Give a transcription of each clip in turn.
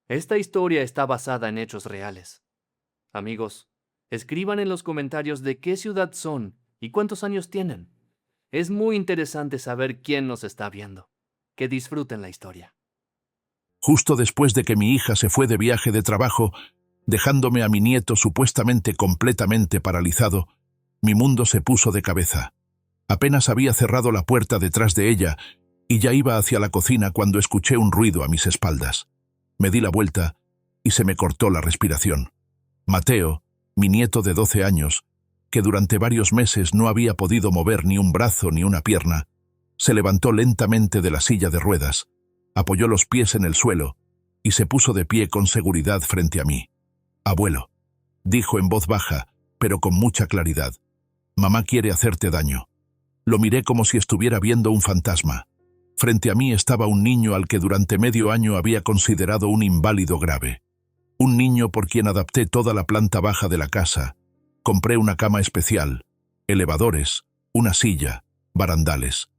Esta historia está basada en hechos reales. Amigos, escriban en los comentarios de qué ciudad son y cuántos años tienen. Es muy interesante saber quién nos está viendo. Que disfruten la historia. Justo después de que mi hija se fue de viaje de trabajo, dejándome a mi nieto supuestamente completamente paralizado, mi mundo se puso de cabeza. Apenas había cerrado la puerta detrás de ella y ya iba hacia la cocina cuando escuché un ruido a mis espaldas. Me di la vuelta y se me cortó la respiración. Mateo, mi nieto de 12 años, que durante varios meses no había podido mover ni un brazo ni una pierna, se levantó lentamente de la silla de ruedas, apoyó los pies en el suelo y se puso de pie con seguridad frente a mí. «Abuelo», dijo en voz baja, pero con mucha claridad, «mamá quiere hacerte daño». Lo miré como si estuviera viendo un fantasma. Frente a mí estaba un niño al que durante medio año había considerado un inválido grave. Un niño por quien adapté toda la planta baja de la casa. Compré una cama especial, elevadores, una silla, barandales.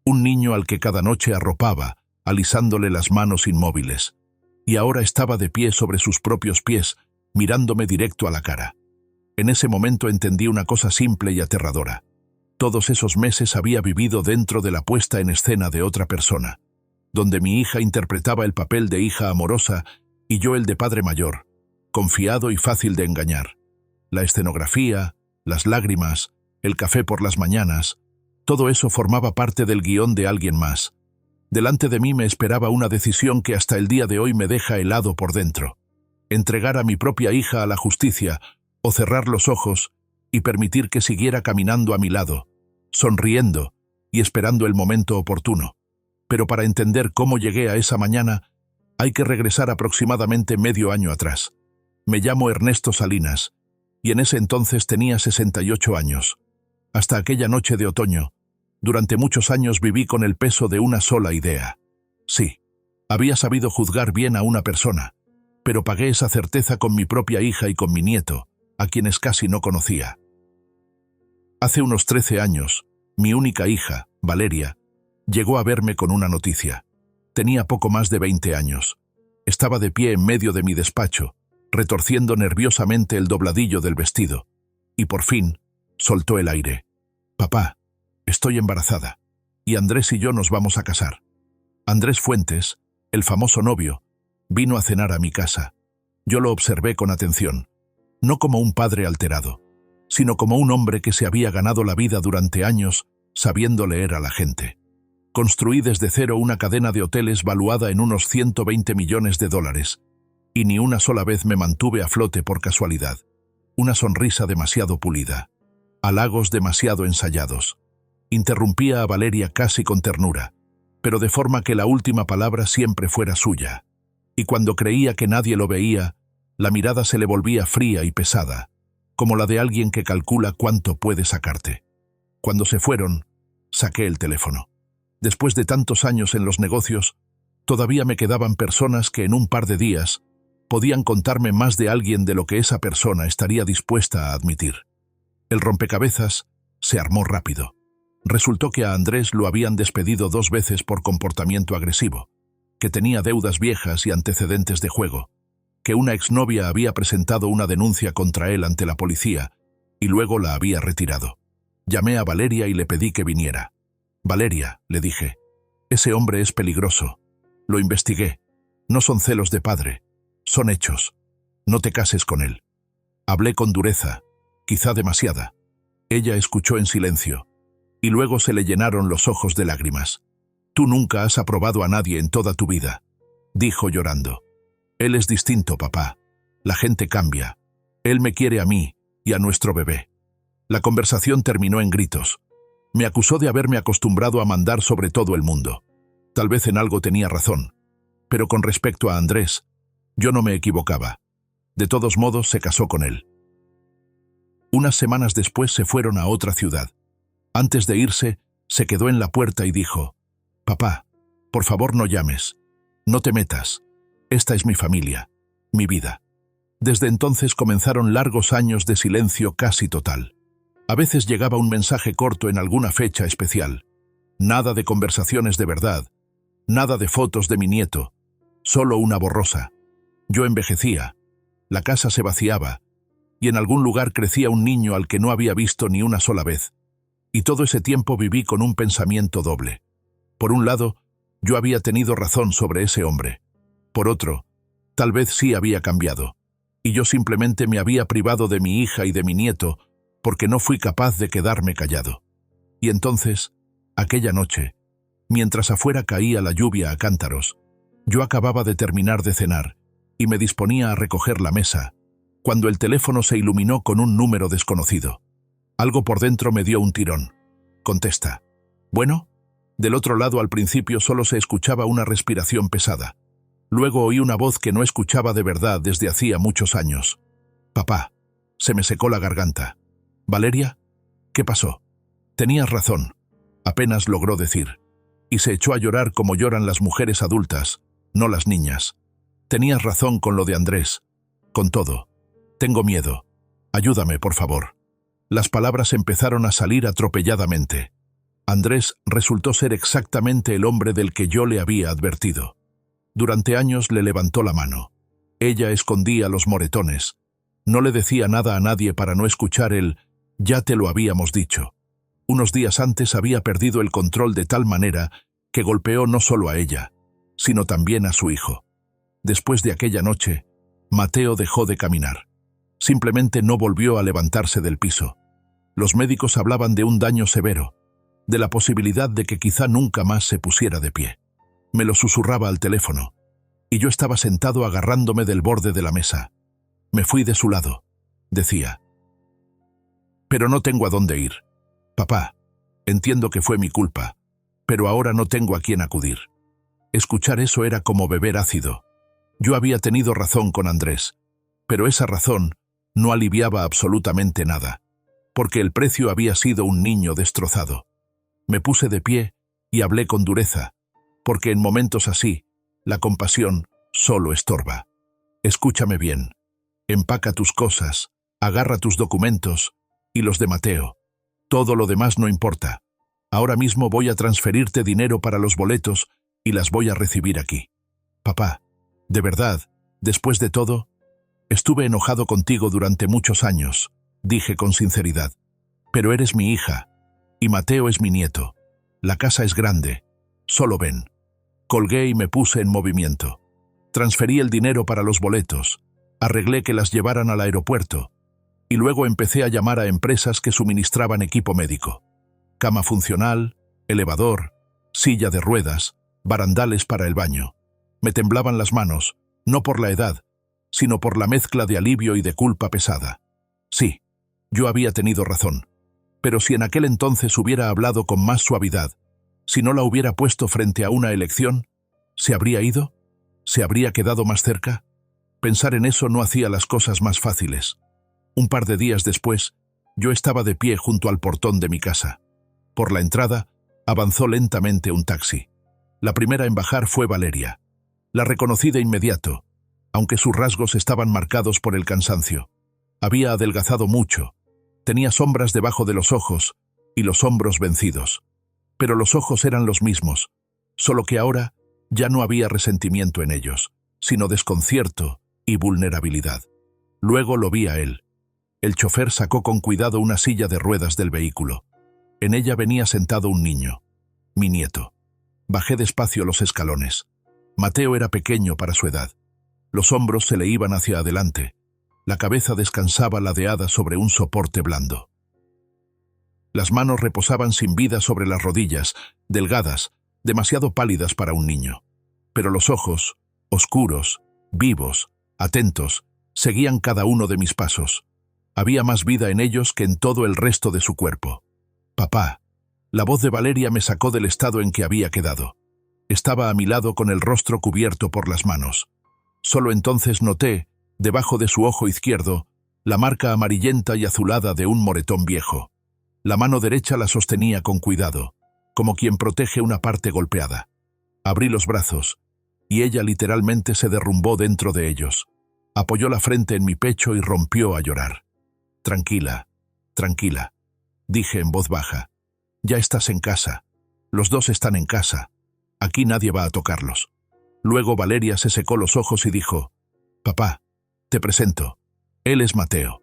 Un niño al que cada noche arropaba, alisándole las manos inmóviles. Y ahora estaba de pie sobre sus propios pies, mirándome directo a la cara. En ese momento entendí una cosa simple y aterradora. Todos esos meses había vivido dentro de la puesta en escena de otra persona, donde mi hija interpretaba el papel de hija amorosa y yo el de padre mayor, confiado y fácil de engañar. La escenografía, las lágrimas, el café por las mañanas, todo eso formaba parte del guión de alguien más. Delante de mí me esperaba una decisión que hasta el día de hoy me deja helado por dentro. Entregar a mi propia hija a la justicia o cerrar los ojos y permitir que siguiera caminando a mi lado, sonriendo y esperando el momento oportuno. Pero para entender cómo llegué a esa mañana, hay que regresar aproximadamente medio año atrás. Me llamo Ernesto Salinas, y en ese entonces tenía 68 años. Hasta aquella noche de otoño, durante muchos años viví con el peso de una sola idea. Sí, había sabido juzgar bien a una persona, pero pagué esa certeza con mi propia hija y con mi nieto, a quienes casi no conocía. Hace unos 13 años, mi única hija, Valeria, llegó a verme con una noticia. Tenía poco más de 20 años. Estaba de pie en medio de mi despacho, retorciendo nerviosamente el dobladillo del vestido, y por fin soltó el aire. «Papá, estoy embarazada, y Andrés y yo nos vamos a casar». Andrés Fuentes, el famoso novio, vino a cenar a mi casa. Yo lo observé con atención, no como un padre alterado, sino como un hombre que se había ganado la vida durante años sabiendo leer a la gente. Construí desde cero una cadena de hoteles valuada en unos 120 millones de dólares, y ni una sola vez me mantuve a flote por casualidad. Una sonrisa demasiado pulida, halagos demasiado ensayados. Interrumpía a Valeria casi con ternura, pero de forma que la última palabra siempre fuera suya. Y cuando creía que nadie lo veía, la mirada se le volvía fría y pesada, como la de alguien que calcula cuánto puede sacarte. Cuando se fueron, saqué el teléfono. Después de tantos años en los negocios, todavía me quedaban personas que en un par de días podían contarme más de alguien de lo que esa persona estaría dispuesta a admitir. El rompecabezas se armó rápido. Resultó que a Andrés lo habían despedido 2 veces por comportamiento agresivo, que tenía deudas viejas y antecedentes de juego, que una exnovia había presentado una denuncia contra él ante la policía y luego la había retirado. Llamé a Valeria y le pedí que viniera. «Valeria», le dije, «ese hombre es peligroso. Lo investigué. No son celos de padre. Son hechos. No te cases con él». Hablé con dureza, quizá demasiada. Ella escuchó en silencio, y luego se le llenaron los ojos de lágrimas. «Tú nunca has aprobado a nadie en toda tu vida», dijo llorando. «Él es distinto, papá. La gente cambia. Él me quiere a mí y a nuestro bebé». La conversación terminó en gritos. Me acusó de haberme acostumbrado a mandar sobre todo el mundo. Tal vez en algo tenía razón, pero con respecto a Andrés, yo no me equivocaba. De todos modos, se casó con él. Unas semanas después se fueron a otra ciudad. Antes de irse, se quedó en la puerta y dijo: «Papá, por favor no llames. No te metas. Esta es mi familia, mi vida». Desde entonces comenzaron largos años de silencio casi total. A veces llegaba un mensaje corto en alguna fecha especial. Nada de conversaciones de verdad, nada de fotos de mi nieto, solo una borrosa: Yo envejecía, la casa se vaciaba, y en algún lugar crecía un niño al que no había visto ni una sola vez. Y todo ese tiempo viví con un pensamiento doble. Por un lado, yo había tenido razón sobre ese hombre. Por otro, tal vez sí había cambiado, y yo simplemente me había privado de mi hija y de mi nieto porque no fui capaz de quedarme callado. Y entonces, aquella noche, mientras afuera caía la lluvia a cántaros, yo acababa de terminar de cenar y me disponía a recoger la mesa, cuando el teléfono se iluminó con un número desconocido. Algo por dentro me dio un tirón. Contesta. ¿Bueno? Del otro lado al principio solo se escuchaba una respiración pesada. Luego oí una voz que no escuchaba de verdad desde hacía muchos años. Papá. Se me secó la garganta. ¿Valeria? ¿Qué pasó? Tenías razón. Apenas logró decir. Y se echó a llorar como lloran las mujeres adultas, no las niñas. Tenías razón con lo de Andrés. Con todo. Tengo miedo. Ayúdame, por favor. Las palabras empezaron a salir atropelladamente. Andrés resultó ser exactamente el hombre del que yo le había advertido. Durante años le levantó la mano. Ella escondía los moretones. No le decía nada a nadie para no escuchar el «ya te lo habíamos dicho». Unos días antes había perdido el control de tal manera que golpeó no solo a ella, sino también a su hijo. Después de aquella noche, Mateo dejó de caminar. Simplemente no volvió a levantarse del piso. Los médicos hablaban de un daño severo, de la posibilidad de que quizá nunca más se pusiera de pie. Me lo susurraba al teléfono, y yo estaba sentado agarrándome del borde de la mesa. Me fui de su lado, decía. Pero no tengo a dónde ir. Papá, entiendo que fue mi culpa, pero ahora no tengo a quién acudir. Escuchar eso era como beber ácido. Yo había tenido razón con Andrés, pero esa razón no aliviaba absolutamente nada, porque el precio había sido un niño destrozado. Me puse de pie y hablé con dureza, porque en momentos así, la compasión solo estorba. Escúchame bien. Empaca tus cosas, agarra tus documentos y los de Mateo. Todo lo demás no importa. Ahora mismo voy a transferirte dinero para los boletos y las voy a recibir aquí. Papá, de verdad, después de todo, estuve enojado contigo durante muchos años, dije con sinceridad. Pero eres mi hija, y Mateo es mi nieto. La casa es grande. Solo ven. Colgué y me puse en movimiento. Transferí el dinero para los boletos, arreglé que las llevaran al aeropuerto, y luego empecé a llamar a empresas que suministraban equipo médico. Cama funcional, elevador, silla de ruedas, barandales para el baño. Me temblaban las manos, no por la edad, sino por la mezcla de alivio y de culpa pesada. Sí, yo había tenido razón. Pero si en aquel entonces hubiera hablado con más suavidad, si no la hubiera puesto frente a una elección, ¿se habría ido? ¿Se habría quedado más cerca? Pensar en eso no hacía las cosas más fáciles. Un par de días después, yo estaba de pie junto al portón de mi casa. Por la entrada, avanzó lentamente un taxi. La primera en bajar fue Valeria. La reconocí de inmediato, aunque sus rasgos estaban marcados por el cansancio. Había adelgazado mucho, tenía sombras debajo de los ojos y los hombros vencidos. Pero los ojos eran los mismos, solo que ahora ya no había resentimiento en ellos, sino desconcierto y vulnerabilidad. Luego lo vi a él. El chofer sacó con cuidado una silla de ruedas del vehículo. En ella venía sentado un niño, mi nieto. Bajé despacio los escalones. Mateo era pequeño para su edad. Los hombros se le iban hacia adelante. La cabeza descansaba ladeada sobre un soporte blando. Las manos reposaban sin vida sobre las rodillas, delgadas, demasiado pálidas para un niño. Pero los ojos, oscuros, vivos, atentos, seguían cada uno de mis pasos. Había más vida en ellos que en todo el resto de su cuerpo. Papá. La voz de Valeria me sacó del estado en que había quedado. Estaba a mi lado con el rostro cubierto por las manos. Solo entonces noté, debajo de su ojo izquierdo, la marca amarillenta y azulada de un moretón viejo. La mano derecha la sostenía con cuidado, como quien protege una parte golpeada. Abrí los brazos, y ella literalmente se derrumbó dentro de ellos. Apoyó la frente en mi pecho y rompió a llorar. Tranquila, tranquila, dije en voz baja. Ya estás en casa. Los dos están en casa. Aquí nadie va a tocarlos. Luego Valeria se secó los ojos y dijo, Papá, te presento. Él es Mateo.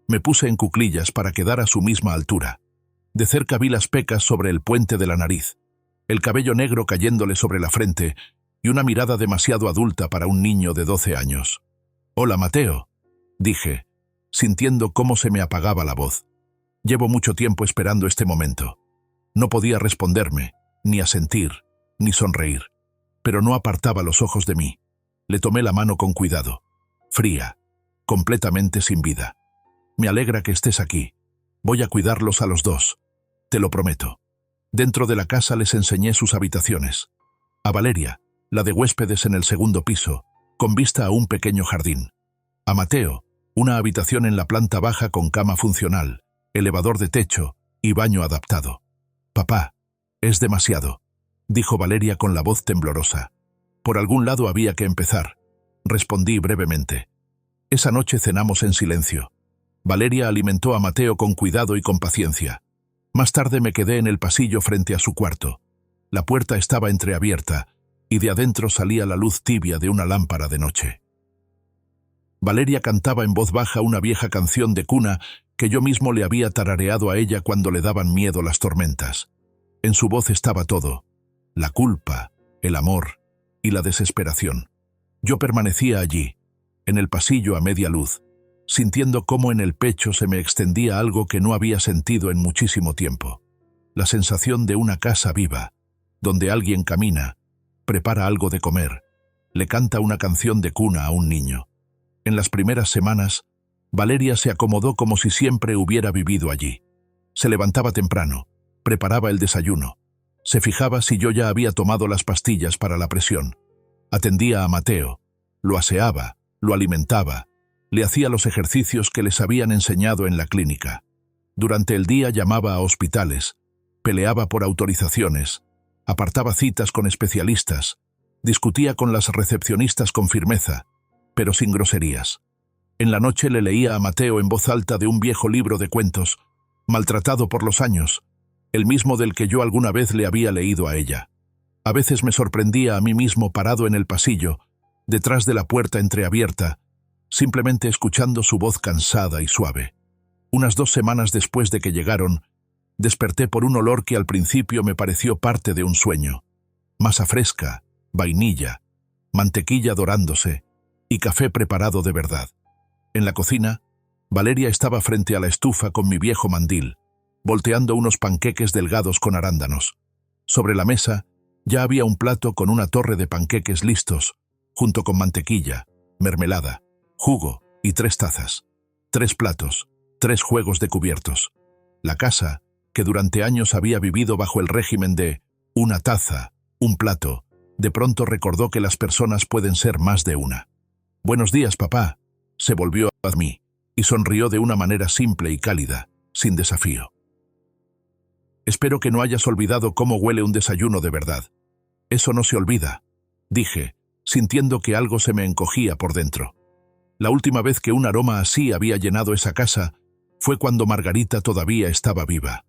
Me puse en cuclillas para quedar a su misma altura. De cerca vi las pecas sobre el puente de la nariz, el cabello negro cayéndole sobre la frente y una mirada demasiado adulta para un niño de 12 años. «Hola, Mateo», dije, sintiendo cómo se me apagaba la voz. Llevo mucho tiempo esperando este momento. No podía responderme, ni asentir, ni sonreír, pero no apartaba los ojos de mí. Le tomé la mano con cuidado, fría, completamente sin vida. «Me alegra que estés aquí. Voy a cuidarlos a los dos. Te lo prometo». Dentro de la casa les enseñé sus habitaciones. A Valeria, la de huéspedes en el segundo piso, con vista a un pequeño jardín. A Mateo, una habitación en la planta baja con cama funcional, elevador de techo y baño adaptado. «Papá, es demasiado», dijo Valeria con la voz temblorosa. «Por algún lado había que empezar», respondí brevemente. Esa noche cenamos en silencio. Valeria alimentó a Mateo con cuidado y con paciencia. Más tarde me quedé en el pasillo frente a su cuarto. La puerta estaba entreabierta y de adentro salía la luz tibia de una lámpara de noche. Valeria cantaba en voz baja una vieja canción de cuna que yo mismo le había tarareado a ella cuando le daban miedo las tormentas. En su voz estaba todo: la culpa, el amor y la desesperación. Yo permanecía allí, en el pasillo a media luz, sintiendo cómo en el pecho se me extendía algo que no había sentido en muchísimo tiempo. La sensación de una casa viva, donde alguien camina, prepara algo de comer, le canta una canción de cuna a un niño. En las primeras semanas, Valeria se acomodó como si siempre hubiera vivido allí. Se levantaba temprano, preparaba el desayuno, se fijaba si yo ya había tomado las pastillas para la presión, atendía a Mateo, lo aseaba, lo alimentaba, le hacía los ejercicios que les habían enseñado en la clínica. Durante el día llamaba a hospitales, peleaba por autorizaciones, apartaba citas con especialistas, discutía con las recepcionistas con firmeza, pero sin groserías. En la noche le leía a Mateo en voz alta de un viejo libro de cuentos, maltratado por los años, el mismo del que yo alguna vez le había leído a ella. A veces me sorprendía a mí mismo parado en el pasillo, detrás de la puerta entreabierta, simplemente escuchando su voz cansada y suave. Unas 2 semanas después de que llegaron, desperté por un olor que al principio me pareció parte de un sueño. Masa fresca, vainilla, mantequilla dorándose y café preparado de verdad. En la cocina, Valeria estaba frente a la estufa con mi viejo mandil, volteando unos panqueques delgados con arándanos. Sobre la mesa ya había un plato con una torre de panqueques listos, junto con mantequilla, mermelada, jugo y 3 tazas, 3 platos, 3 juegos de cubiertos. La casa, que durante años había vivido bajo el régimen de una taza, un plato, de pronto recordó que las personas pueden ser más de una. «Buenos días, papá», se volvió a mí y sonrió de una manera simple y cálida, sin desafío. «Espero que no hayas olvidado cómo huele un desayuno de verdad». «Eso no se olvida», dije, sintiendo que algo se me encogía por dentro. La última vez que un aroma así había llenado esa casa fue cuando Margarita todavía estaba viva.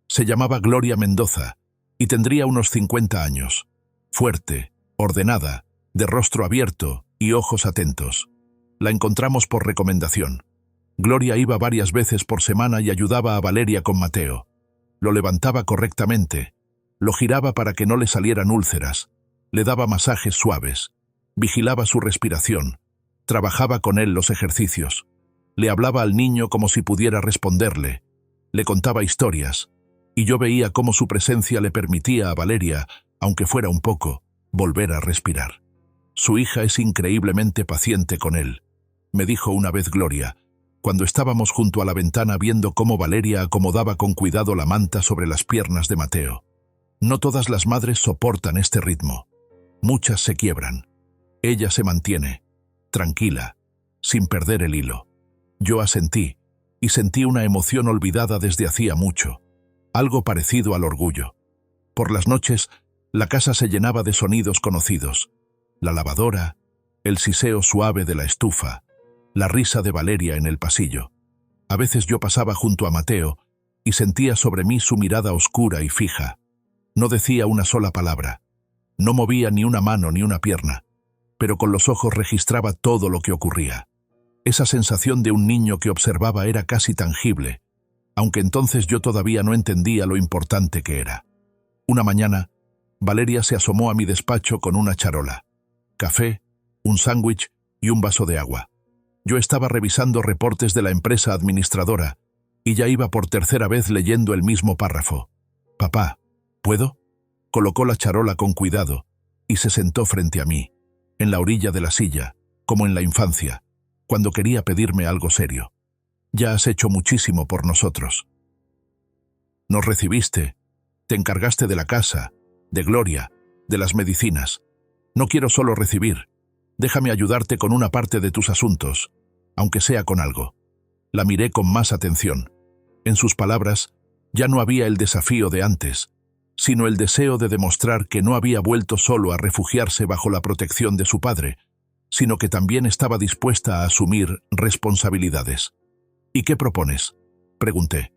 Se llamaba Gloria Mendoza y tendría unos 50 años. Fuerte, ordenada, de rostro abierto y ojos atentos. La encontramos por recomendación. Gloria iba varias veces por semana y ayudaba a Valeria con Mateo. Lo levantaba correctamente, lo giraba para que no le salieran úlceras, le daba masajes suaves, vigilaba su respiración, trabajaba con él los ejercicios, le hablaba al niño como si pudiera responderle, le contaba historias, y yo veía cómo su presencia le permitía a Valeria, aunque fuera un poco, volver a respirar. «Su hija es increíblemente paciente con él», me dijo una vez Gloria, cuando estábamos junto a la ventana viendo cómo Valeria acomodaba con cuidado la manta sobre las piernas de Mateo. «No todas las madres soportan este ritmo. Muchas se quiebran. Ella se mantiene, tranquila, sin perder el hilo». Yo asentí, y sentí una emoción olvidada desde hacía mucho, algo parecido al orgullo. Por las noches, la casa se llenaba de sonidos conocidos: la lavadora, el siseo suave de la estufa, la risa de Valeria en el pasillo. A veces yo pasaba junto a Mateo y sentía sobre mí su mirada oscura y fija. No decía una sola palabra, no movía ni una mano ni una pierna, pero con los ojos registraba todo lo que ocurría. Esa sensación de un niño que observaba era casi tangible, aunque entonces yo todavía no entendía lo importante que era. Una mañana, Valeria se asomó a mi despacho con una charola, café, un sándwich y un vaso de agua. Yo estaba revisando reportes de la empresa administradora y ya iba por tercera vez leyendo el mismo párrafo. «Papá, ¿puedo?». Colocó la charola con cuidado y se sentó frente a mí, en la orilla de la silla, como en la infancia, cuando quería pedirme algo serio. «Ya has hecho muchísimo por nosotros. Nos recibiste, te encargaste de la casa, de Gloria, de las medicinas. No quiero solo recibir. Déjame ayudarte con una parte de tus asuntos, aunque sea con algo». La miré con más atención. En sus palabras, ya no había el desafío de antes, sino el deseo de demostrar que no había vuelto solo a refugiarse bajo la protección de su padre, sino que también estaba dispuesta a asumir responsabilidades. «¿Y qué propones?», pregunté.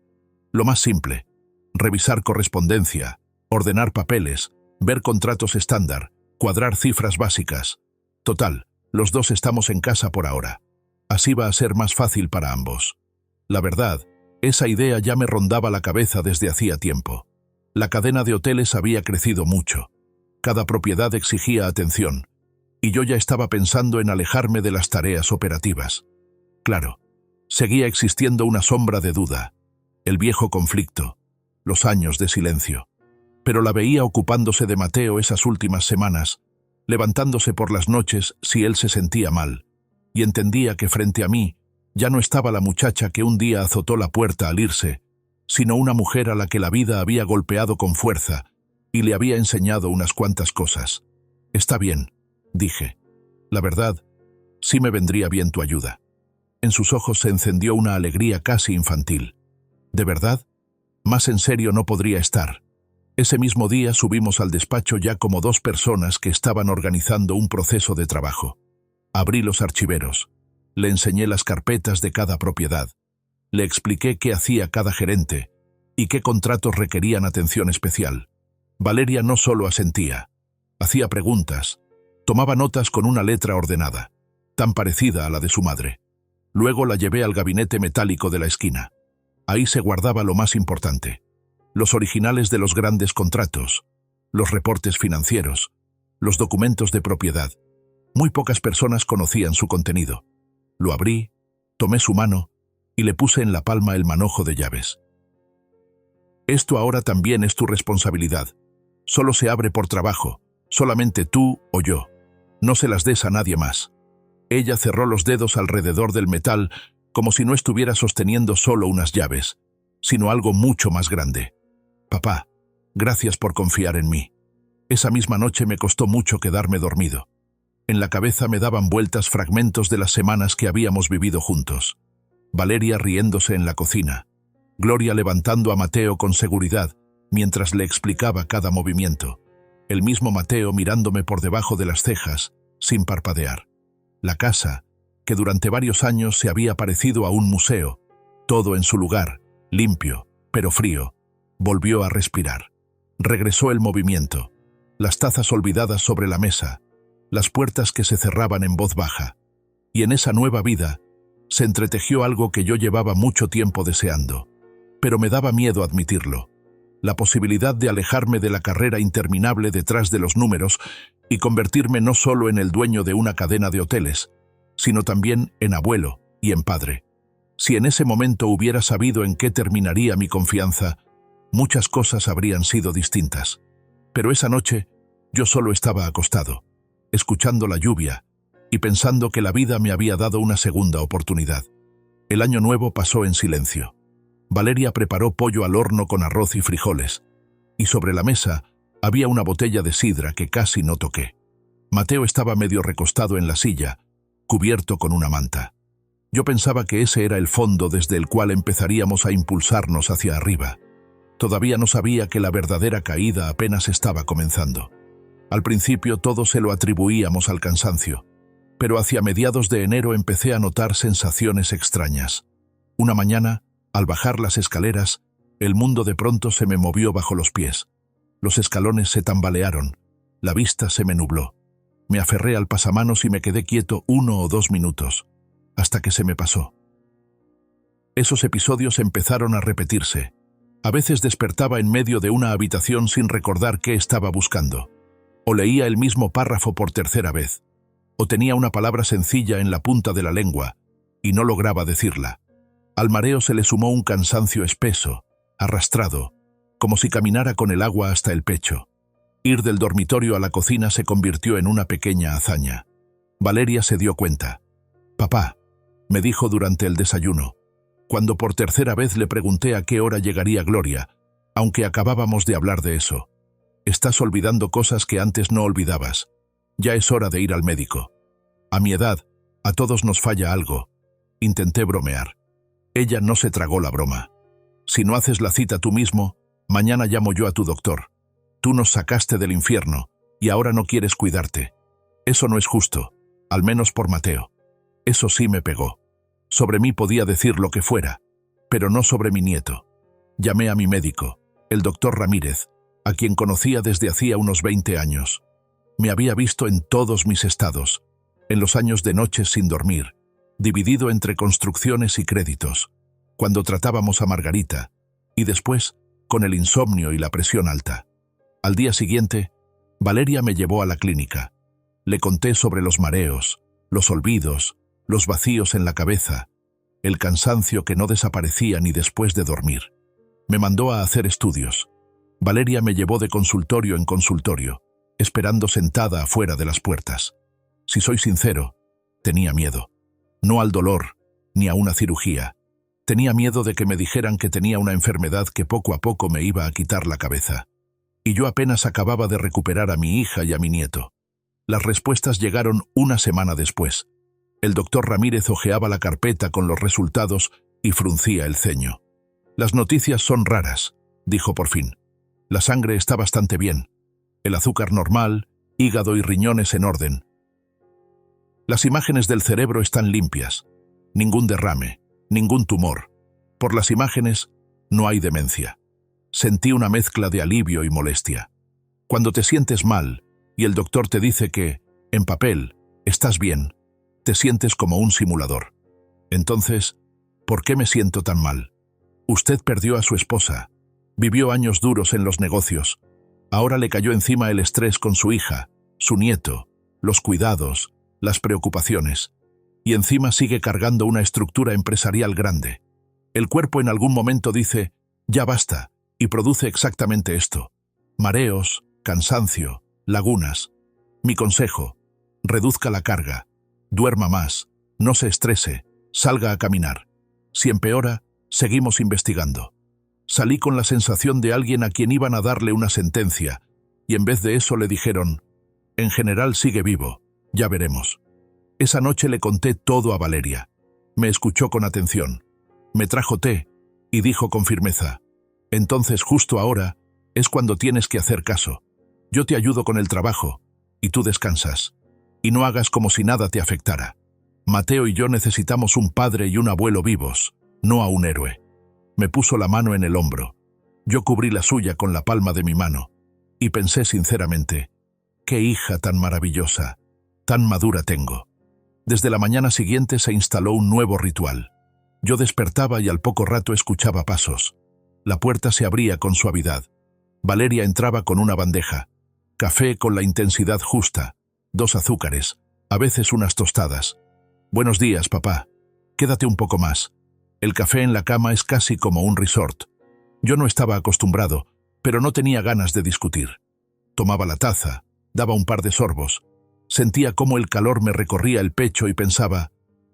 «Lo más simple. Revisar correspondencia, ordenar papeles, ver contratos estándar, cuadrar cifras básicas. Total, los dos estamos en casa por ahora. Así va a ser más fácil para ambos». La verdad, esa idea ya me rondaba la cabeza desde hacía tiempo. La cadena de hoteles había crecido mucho. Cada propiedad exigía atención, y yo ya estaba pensando en alejarme de las tareas operativas. Claro, seguía existiendo una sombra de duda, el viejo conflicto, los años de silencio. Pero la veía ocupándose de Mateo esas últimas semanas, levantándose por las noches si él se sentía mal, y entendía que frente a mí ya no estaba la muchacha que un día azotó la puerta al irse, sino una mujer a la que la vida había golpeado con fuerza y le había enseñado unas cuantas cosas. «Está bien», dije. «La verdad, sí me vendría bien tu ayuda». En sus ojos se encendió una alegría casi infantil. «¿De verdad? Más en serio no podría estar». Ese mismo día subimos al despacho ya como dos personas que estaban organizando un proceso de trabajo. Abrí los archiveros. Le enseñé las carpetas de cada propiedad. Le expliqué qué hacía cada gerente y qué contratos requerían atención especial. Valeria no solo asentía, hacía preguntas, tomaba notas con una letra ordenada, tan parecida a la de su madre. Luego la llevé al gabinete metálico de la esquina. Ahí se guardaba lo más importante: los originales de los grandes contratos, los reportes financieros, los documentos de propiedad. Muy pocas personas conocían su contenido. Lo abrí, tomé su mano y le puse en la palma el manojo de llaves. «Esto ahora también es tu responsabilidad. Solo se abre por trabajo, solamente tú o yo. No se las des a nadie más». Ella cerró los dedos alrededor del metal como si no estuviera sosteniendo solo unas llaves, sino algo mucho más grande. «Papá, gracias por confiar en mí». Esa misma noche me costó mucho quedarme dormido. En la cabeza me daban vueltas fragmentos de las semanas que habíamos vivido juntos. Valeria riéndose en la cocina, Gloria levantando a Mateo con seguridad mientras le explicaba cada movimiento, el mismo Mateo mirándome por debajo de las cejas, sin parpadear. La casa, que durante varios años se había parecido a un museo, todo en su lugar, limpio, pero frío, volvió a respirar. Regresó el movimiento, las tazas olvidadas sobre la mesa, las puertas que se cerraban en voz baja. Y en esa nueva vida se entretejió algo que yo llevaba mucho tiempo deseando, pero me daba miedo admitirlo: la posibilidad de alejarme de la carrera interminable detrás de los números y convertirme no solo en el dueño de una cadena de hoteles, sino también en abuelo y en padre. Si en ese momento hubiera sabido en qué terminaría mi confianza, muchas cosas habrían sido distintas. Pero esa noche yo solo estaba acostado, escuchando la lluvia y pensando que la vida me había dado una segunda oportunidad. El año nuevo pasó en silencio. Valeria preparó pollo al horno con arroz y frijoles, y sobre la mesa había una botella de sidra que casi no toqué. Mateo estaba medio recostado en la silla, cubierto con una manta. Yo pensaba que ese era el fondo desde el cual empezaríamos a impulsarnos hacia arriba. Todavía no sabía que la verdadera caída apenas estaba comenzando. Al principio todo se lo atribuíamos al cansancio, pero hacia mediados de enero empecé a notar sensaciones extrañas. Una mañana, al bajar las escaleras, el mundo de pronto se me movió bajo los pies. Los escalones se tambalearon, la vista se me nubló. Me aferré al pasamanos y me quedé quieto 1 o 2 minutos, hasta que se me pasó. Esos episodios empezaron a repetirse. A veces despertaba en medio de una habitación sin recordar qué estaba buscando. O leía el mismo párrafo por tercera vez. O tenía una palabra sencilla en la punta de la lengua y no lograba decirla. Al mareo se le sumó un cansancio espeso, arrastrado, como si caminara con el agua hasta el pecho. Ir del dormitorio a la cocina se convirtió en una pequeña hazaña. Valeria se dio cuenta. «Papá», me dijo durante el desayuno, cuando por tercera vez le pregunté a qué hora llegaría Gloria, aunque acabábamos de hablar de eso. «Estás olvidando cosas que antes no olvidabas. Ya es hora de ir al médico. A mi edad, a todos nos falla algo». Intenté bromear. Ella no se tragó la broma. «Si no haces la cita tú mismo, mañana llamo yo a tu doctor. Tú nos sacaste del infierno y ahora no quieres cuidarte. Eso no es justo, al menos por Mateo». Eso sí me pegó. Sobre mí podía decir lo que fuera, pero no sobre mi nieto. Llamé a mi médico, el doctor Ramírez, a quien conocía desde hacía unos 20 años. Me había visto en todos mis estados, en los años de noches sin dormir, dividido entre construcciones y créditos, cuando tratábamos a Margarita, y después con el insomnio y la presión alta. Al día siguiente, Valeria me llevó a la clínica. Le conté sobre los mareos, los olvidos, los vacíos en la cabeza, el cansancio que no desaparecía ni después de dormir. Me mandó a hacer estudios. Valeria me llevó de consultorio en consultorio, esperando sentada afuera de las puertas. Si soy sincero, tenía miedo. No al dolor, ni a una cirugía. Tenía miedo de que me dijeran que tenía una enfermedad que poco a poco me iba a quitar la cabeza. Y yo apenas acababa de recuperar a mi hija y a mi nieto. Las respuestas llegaron una semana después. El doctor Ramírez hojeaba la carpeta con los resultados y fruncía el ceño. «Las noticias son raras», dijo por fin. «La sangre está bastante bien. El azúcar normal, hígado y riñones en orden. Las imágenes del cerebro están limpias. Ningún derrame, ningún tumor. Por las imágenes, no hay demencia». Sentí una mezcla de alivio y molestia. Cuando te sientes mal y el doctor te dice que, en papel, estás bien, te sientes como un simulador. Entonces, ¿por qué me siento tan mal? Usted perdió a su esposa, vivió años duros en los negocios, ahora le cayó encima el estrés con su hija, su nieto, los cuidados, las preocupaciones, y encima sigue cargando una estructura empresarial grande. El cuerpo en algún momento dice, ya basta, y produce exactamente esto: mareos, cansancio, lagunas. Mi consejo: reduzca la carga, duerma más, no se estrese, salga a caminar. Si empeora, seguimos investigando. Salí con la sensación de alguien a quien iban a darle una sentencia, y en vez de eso le dijeron, en general sigue vivo, ya veremos. Esa noche le conté todo a Valeria. Me escuchó con atención. Me trajo té y dijo con firmeza, entonces justo ahora es cuando tienes que hacer caso. Yo te ayudo con el trabajo y tú descansas. Y no hagas como si nada te afectara. Mateo y yo necesitamos un padre y un abuelo vivos, no a un héroe. Me puso la mano en el hombro. Yo cubrí la suya con la palma de mi mano y pensé sinceramente, qué hija tan maravillosa, tan madura tengo. Desde la mañana siguiente se instaló un nuevo ritual. Yo despertaba y al poco rato escuchaba pasos. La puerta se abría con suavidad. Valeria entraba con una bandeja. Café con la intensidad justa, 2 azúcares, a veces unas tostadas. Buenos días, papá. Quédate un poco más. El café en la cama es casi como un resort. Yo no estaba acostumbrado, pero no tenía ganas de discutir. Tomaba la taza, daba un par de sorbos. Sentía cómo el calor me recorría el pecho y pensaba,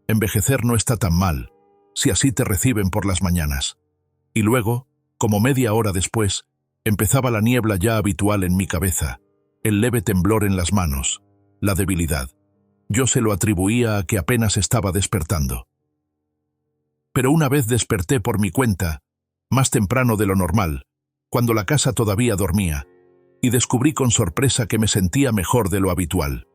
envejecer no está tan mal, si así te reciben por las mañanas. Y luego, como media hora después, empezaba la niebla ya habitual en mi cabeza, el leve temblor en las manos, la debilidad. Yo se lo atribuía a que apenas estaba despertando. Pero una vez desperté por mi cuenta, más temprano de lo normal, cuando la casa todavía dormía, y descubrí con sorpresa que me sentía mejor de lo habitual.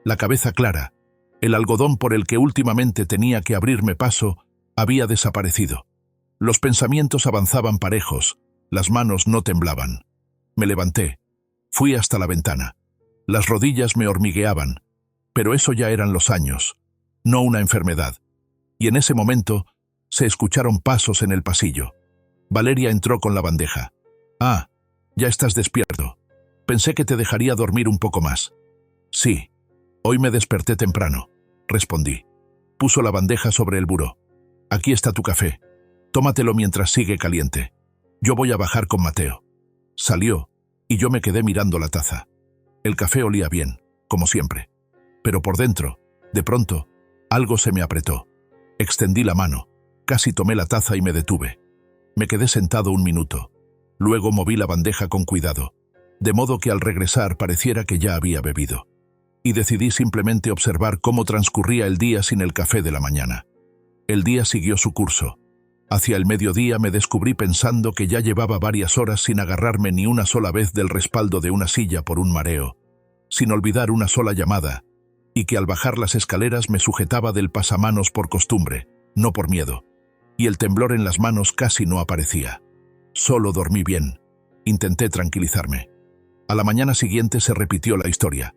La cabeza clara, el algodón por el que últimamente tenía que abrirme paso, había desaparecido. Los pensamientos avanzaban parejos, las manos no temblaban. Me levanté, fui hasta la ventana. Las rodillas me hormigueaban, Pero eso ya eran los años, no una enfermedad. Y en ese momento se escucharon pasos en el pasillo. Valeria entró con la bandeja. «Ah, ya estás despierto. Pensé que te dejaría dormir un poco más». «Sí, hoy me desperté temprano», respondí. Puso la bandeja sobre el buró. «Aquí está tu café. Tómatelo mientras sigue caliente. Yo voy a bajar con Mateo». Salió, y yo me quedé mirando la taza. El café olía bien, como siempre. Pero por dentro, de pronto, algo se me apretó. Extendí la mano, casi tomé la taza y me detuve. Me quedé sentado un minuto. Luego moví la bandeja con cuidado, de modo que al regresar pareciera que ya había bebido. Y decidí simplemente observar cómo transcurría el día sin el café de la mañana. El día siguió su curso. Hacia el mediodía me descubrí pensando que ya llevaba varias horas sin agarrarme ni una sola vez del respaldo de una silla por un mareo, sin olvidar una sola llamada, y que al bajar las escaleras me sujetaba del pasamanos por costumbre, no por miedo, y el temblor en las manos casi no aparecía. Solo dormí bien. Intenté tranquilizarme. A la mañana siguiente se repitió la historia.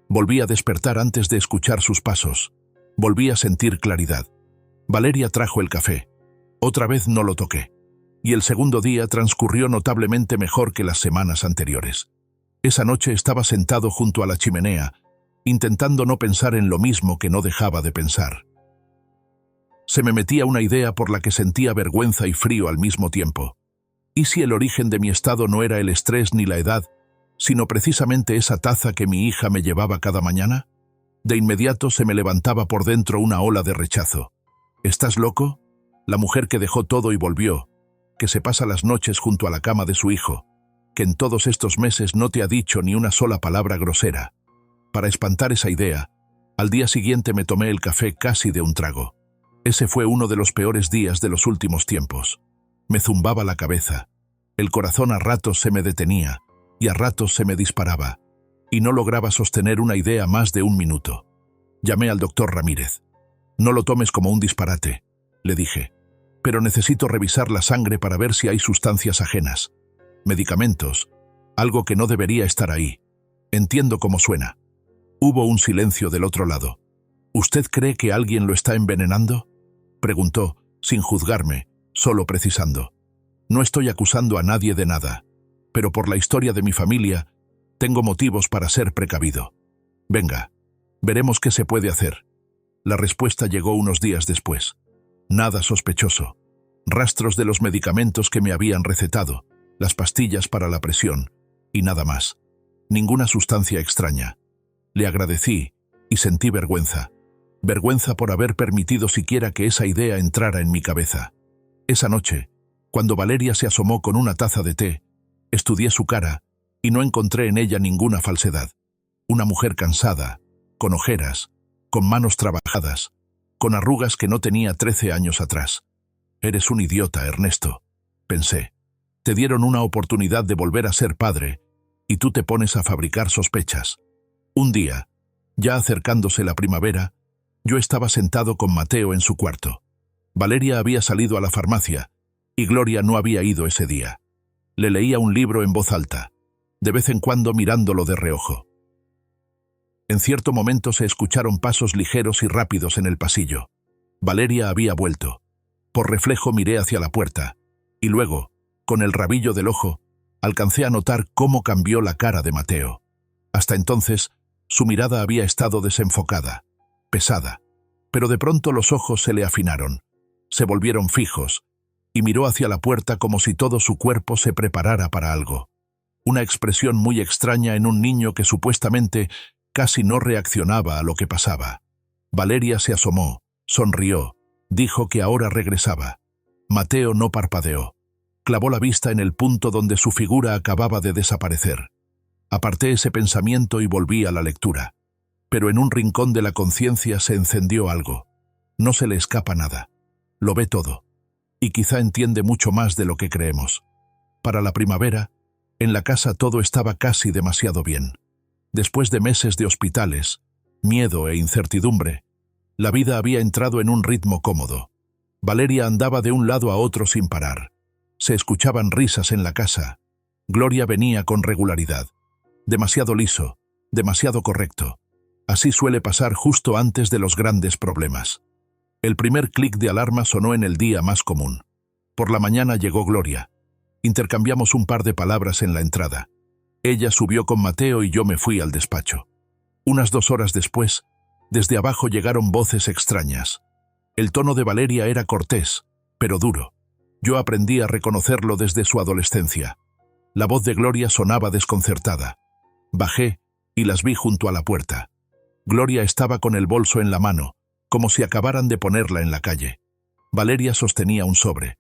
Volví a despertar antes de escuchar sus pasos. Volví a sentir claridad. Valeria trajo el café. Otra vez no lo toqué. Y el segundo día transcurrió notablemente mejor que las semanas anteriores. Esa noche estaba sentado junto a la chimenea, intentando no pensar en lo mismo que no dejaba de pensar. Se me metía una idea por la que sentía vergüenza y frío al mismo tiempo. ¿Y si el origen de mi estado no era el estrés ni la edad, sino precisamente esa taza que mi hija me llevaba cada mañana? De inmediato se me levantaba por dentro una ola de rechazo. ¿Estás loco? La mujer que dejó todo y volvió, que se pasa las noches junto a la cama de su hijo, que en todos estos meses no te ha dicho ni una sola palabra grosera. Para espantar esa idea, al día siguiente me tomé el café casi de un trago. Ese fue uno de los peores días de los últimos tiempos. Me zumbaba la cabeza. El corazón a ratos se me detenía y a ratos se me disparaba, y no lograba sostener una idea más de un minuto. Llamé al doctor Ramírez. «No lo tomes como un disparate», le dije, «pero necesito revisar la sangre para ver si hay sustancias ajenas. Medicamentos, algo que no debería estar ahí. Entiendo cómo suena». Hubo un silencio del otro lado. «¿Usted cree que alguien lo está envenenando?», preguntó, sin juzgarme, solo precisando. «No estoy acusando a nadie de nada, pero por la historia de mi familia, tengo motivos para ser precavido. Venga, veremos qué se puede hacer». La respuesta llegó unos días después. Nada sospechoso. Rastros de los medicamentos que me habían recetado, las pastillas para la presión, y nada más. Ninguna sustancia extraña. Le agradecí y sentí vergüenza. Vergüenza por haber permitido siquiera que esa idea entrara en mi cabeza. Esa noche, cuando Valeria se asomó con una taza de té, estudié su cara y no encontré en ella ninguna falsedad. Una mujer cansada, con ojeras, con manos trabajadas, con arrugas que no tenía 13 años atrás. «Eres un idiota, Ernesto», pensé. «Te dieron una oportunidad de volver a ser padre y tú te pones a fabricar sospechas». Un día, ya acercándose la primavera, yo estaba sentado con Mateo en su cuarto. Valeria había salido a la farmacia y Gloria no había ido ese día. Le leía un libro en voz alta, de vez en cuando mirándolo de reojo. En cierto momento se escucharon pasos ligeros y rápidos en el pasillo. Valeria había vuelto. Por reflejo miré hacia la puerta, y luego, con el rabillo del ojo, alcancé a notar cómo cambió la cara de Mateo. Hasta entonces, su mirada había estado desenfocada, pesada, pero de pronto los ojos se le afinaron, se volvieron fijos, y miró hacia la puerta como si todo su cuerpo se preparara para algo. Una expresión muy extraña en un niño que supuestamente casi no reaccionaba a lo que pasaba. Valeria se asomó, sonrió, dijo que ahora regresaba. Mateo no parpadeó. Clavó la vista en el punto donde su figura acababa de desaparecer. Aparté ese pensamiento y volví a la lectura. Pero en un rincón de la conciencia se encendió algo. No se le escapa nada. Lo ve todo. Y quizá entiende mucho más de lo que creemos. Para la primavera, en la casa todo estaba casi demasiado bien. Después de meses de hospitales, miedo e incertidumbre, la vida había entrado en un ritmo cómodo. Valeria andaba de un lado a otro sin parar. Se escuchaban risas en la casa. Gloria venía con regularidad. Demasiado liso, demasiado correcto. Así suele pasar justo antes de los grandes problemas. El primer clic de alarma sonó en el día más común. Por la mañana llegó Gloria. Intercambiamos un par de palabras en la entrada. Ella subió con Mateo y yo me fui al despacho. Unas 2 horas después, desde abajo llegaron voces extrañas. El tono de Valeria era cortés, pero duro. Yo aprendí a reconocerlo desde su adolescencia. La voz de Gloria sonaba desconcertada. Bajé y las vi junto a la puerta. Gloria estaba con el bolso en la mano, como si acabaran de ponerla en la calle. Valeria sostenía un sobre.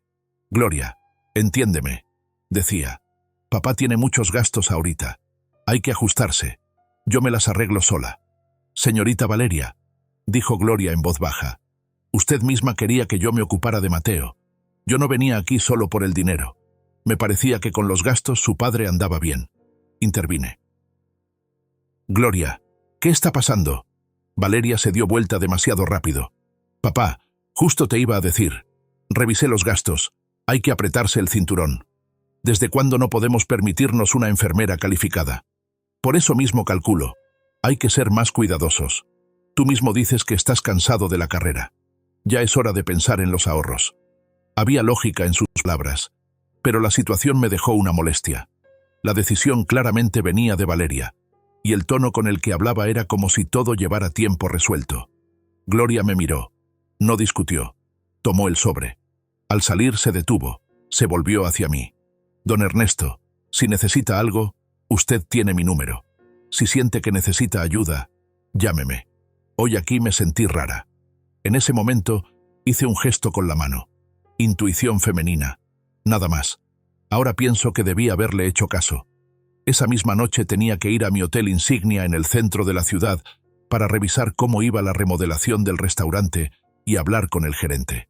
«Gloria, entiéndeme», decía. «Papá tiene muchos gastos ahorita. Hay que ajustarse. Yo me las arreglo sola». «Señorita Valeria», dijo Gloria en voz baja, «usted misma quería que yo me ocupara de Mateo. Yo no venía aquí solo por el dinero. Me parecía que con los gastos su padre andaba bien». Intervine. «Gloria, ¿qué está pasando?» Valeria se dio vuelta demasiado rápido. «Papá, justo te iba a decir. Revisé los gastos. Hay que apretarse el cinturón. ¿Desde cuándo no podemos permitirnos una enfermera calificada? Por eso mismo calculo. Hay que ser más cuidadosos. Tú mismo dices que estás cansado de la carrera. Ya es hora de pensar en los ahorros». Había lógica en sus palabras, pero la situación me dejó una molestia. La decisión claramente venía de Valeria, y el tono con el que hablaba era como si todo llevara tiempo resuelto. Gloria me miró. No discutió. Tomó el sobre. Al salir se detuvo. Se volvió hacia mí. «Don Ernesto, si necesita algo, usted tiene mi número. Si siente que necesita ayuda, llámeme». Hoy aquí me sentí rara. En ese momento hice un gesto con la mano. Intuición femenina. Nada más. Ahora pienso que debí haberle hecho caso. Esa misma noche tenía que ir a mi hotel insignia en el centro de la ciudad para revisar cómo iba la remodelación del restaurante y hablar con el gerente.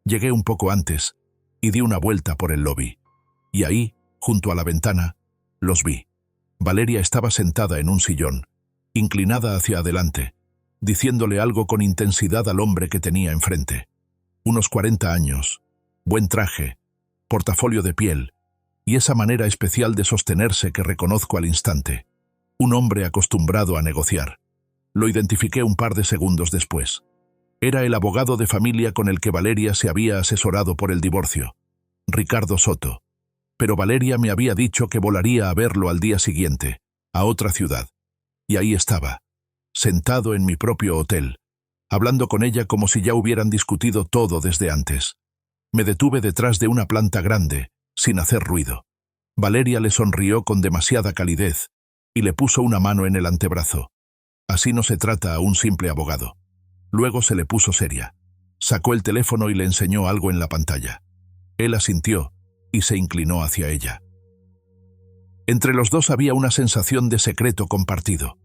Llegué un poco antes y di una vuelta por el lobby. Y ahí, junto a la ventana, los vi. Valeria estaba sentada en un sillón, inclinada hacia adelante, diciéndole algo con intensidad al hombre que tenía enfrente. Unos 40 años, buen traje, portafolio de piel, y esa manera especial de sostenerse que reconozco al instante. Un hombre acostumbrado a negociar. Lo identifiqué un par de segundos después. Era el abogado de familia con el que Valeria se había asesorado por el divorcio, Ricardo Soto. Pero Valeria me había dicho que volaría a verlo al día siguiente, a otra ciudad. Y ahí estaba, sentado en mi propio hotel, hablando con ella como si ya hubieran discutido todo desde antes. Me detuve detrás de una planta grande, sin hacer ruido. Valeria le sonrió con demasiada calidez y le puso una mano en el antebrazo. Así no se trata a un simple abogado. Luego se le puso seria. Sacó el teléfono y le enseñó algo en la pantalla. Él asintió y se inclinó hacia ella. Entre los dos había una sensación de secreto compartido.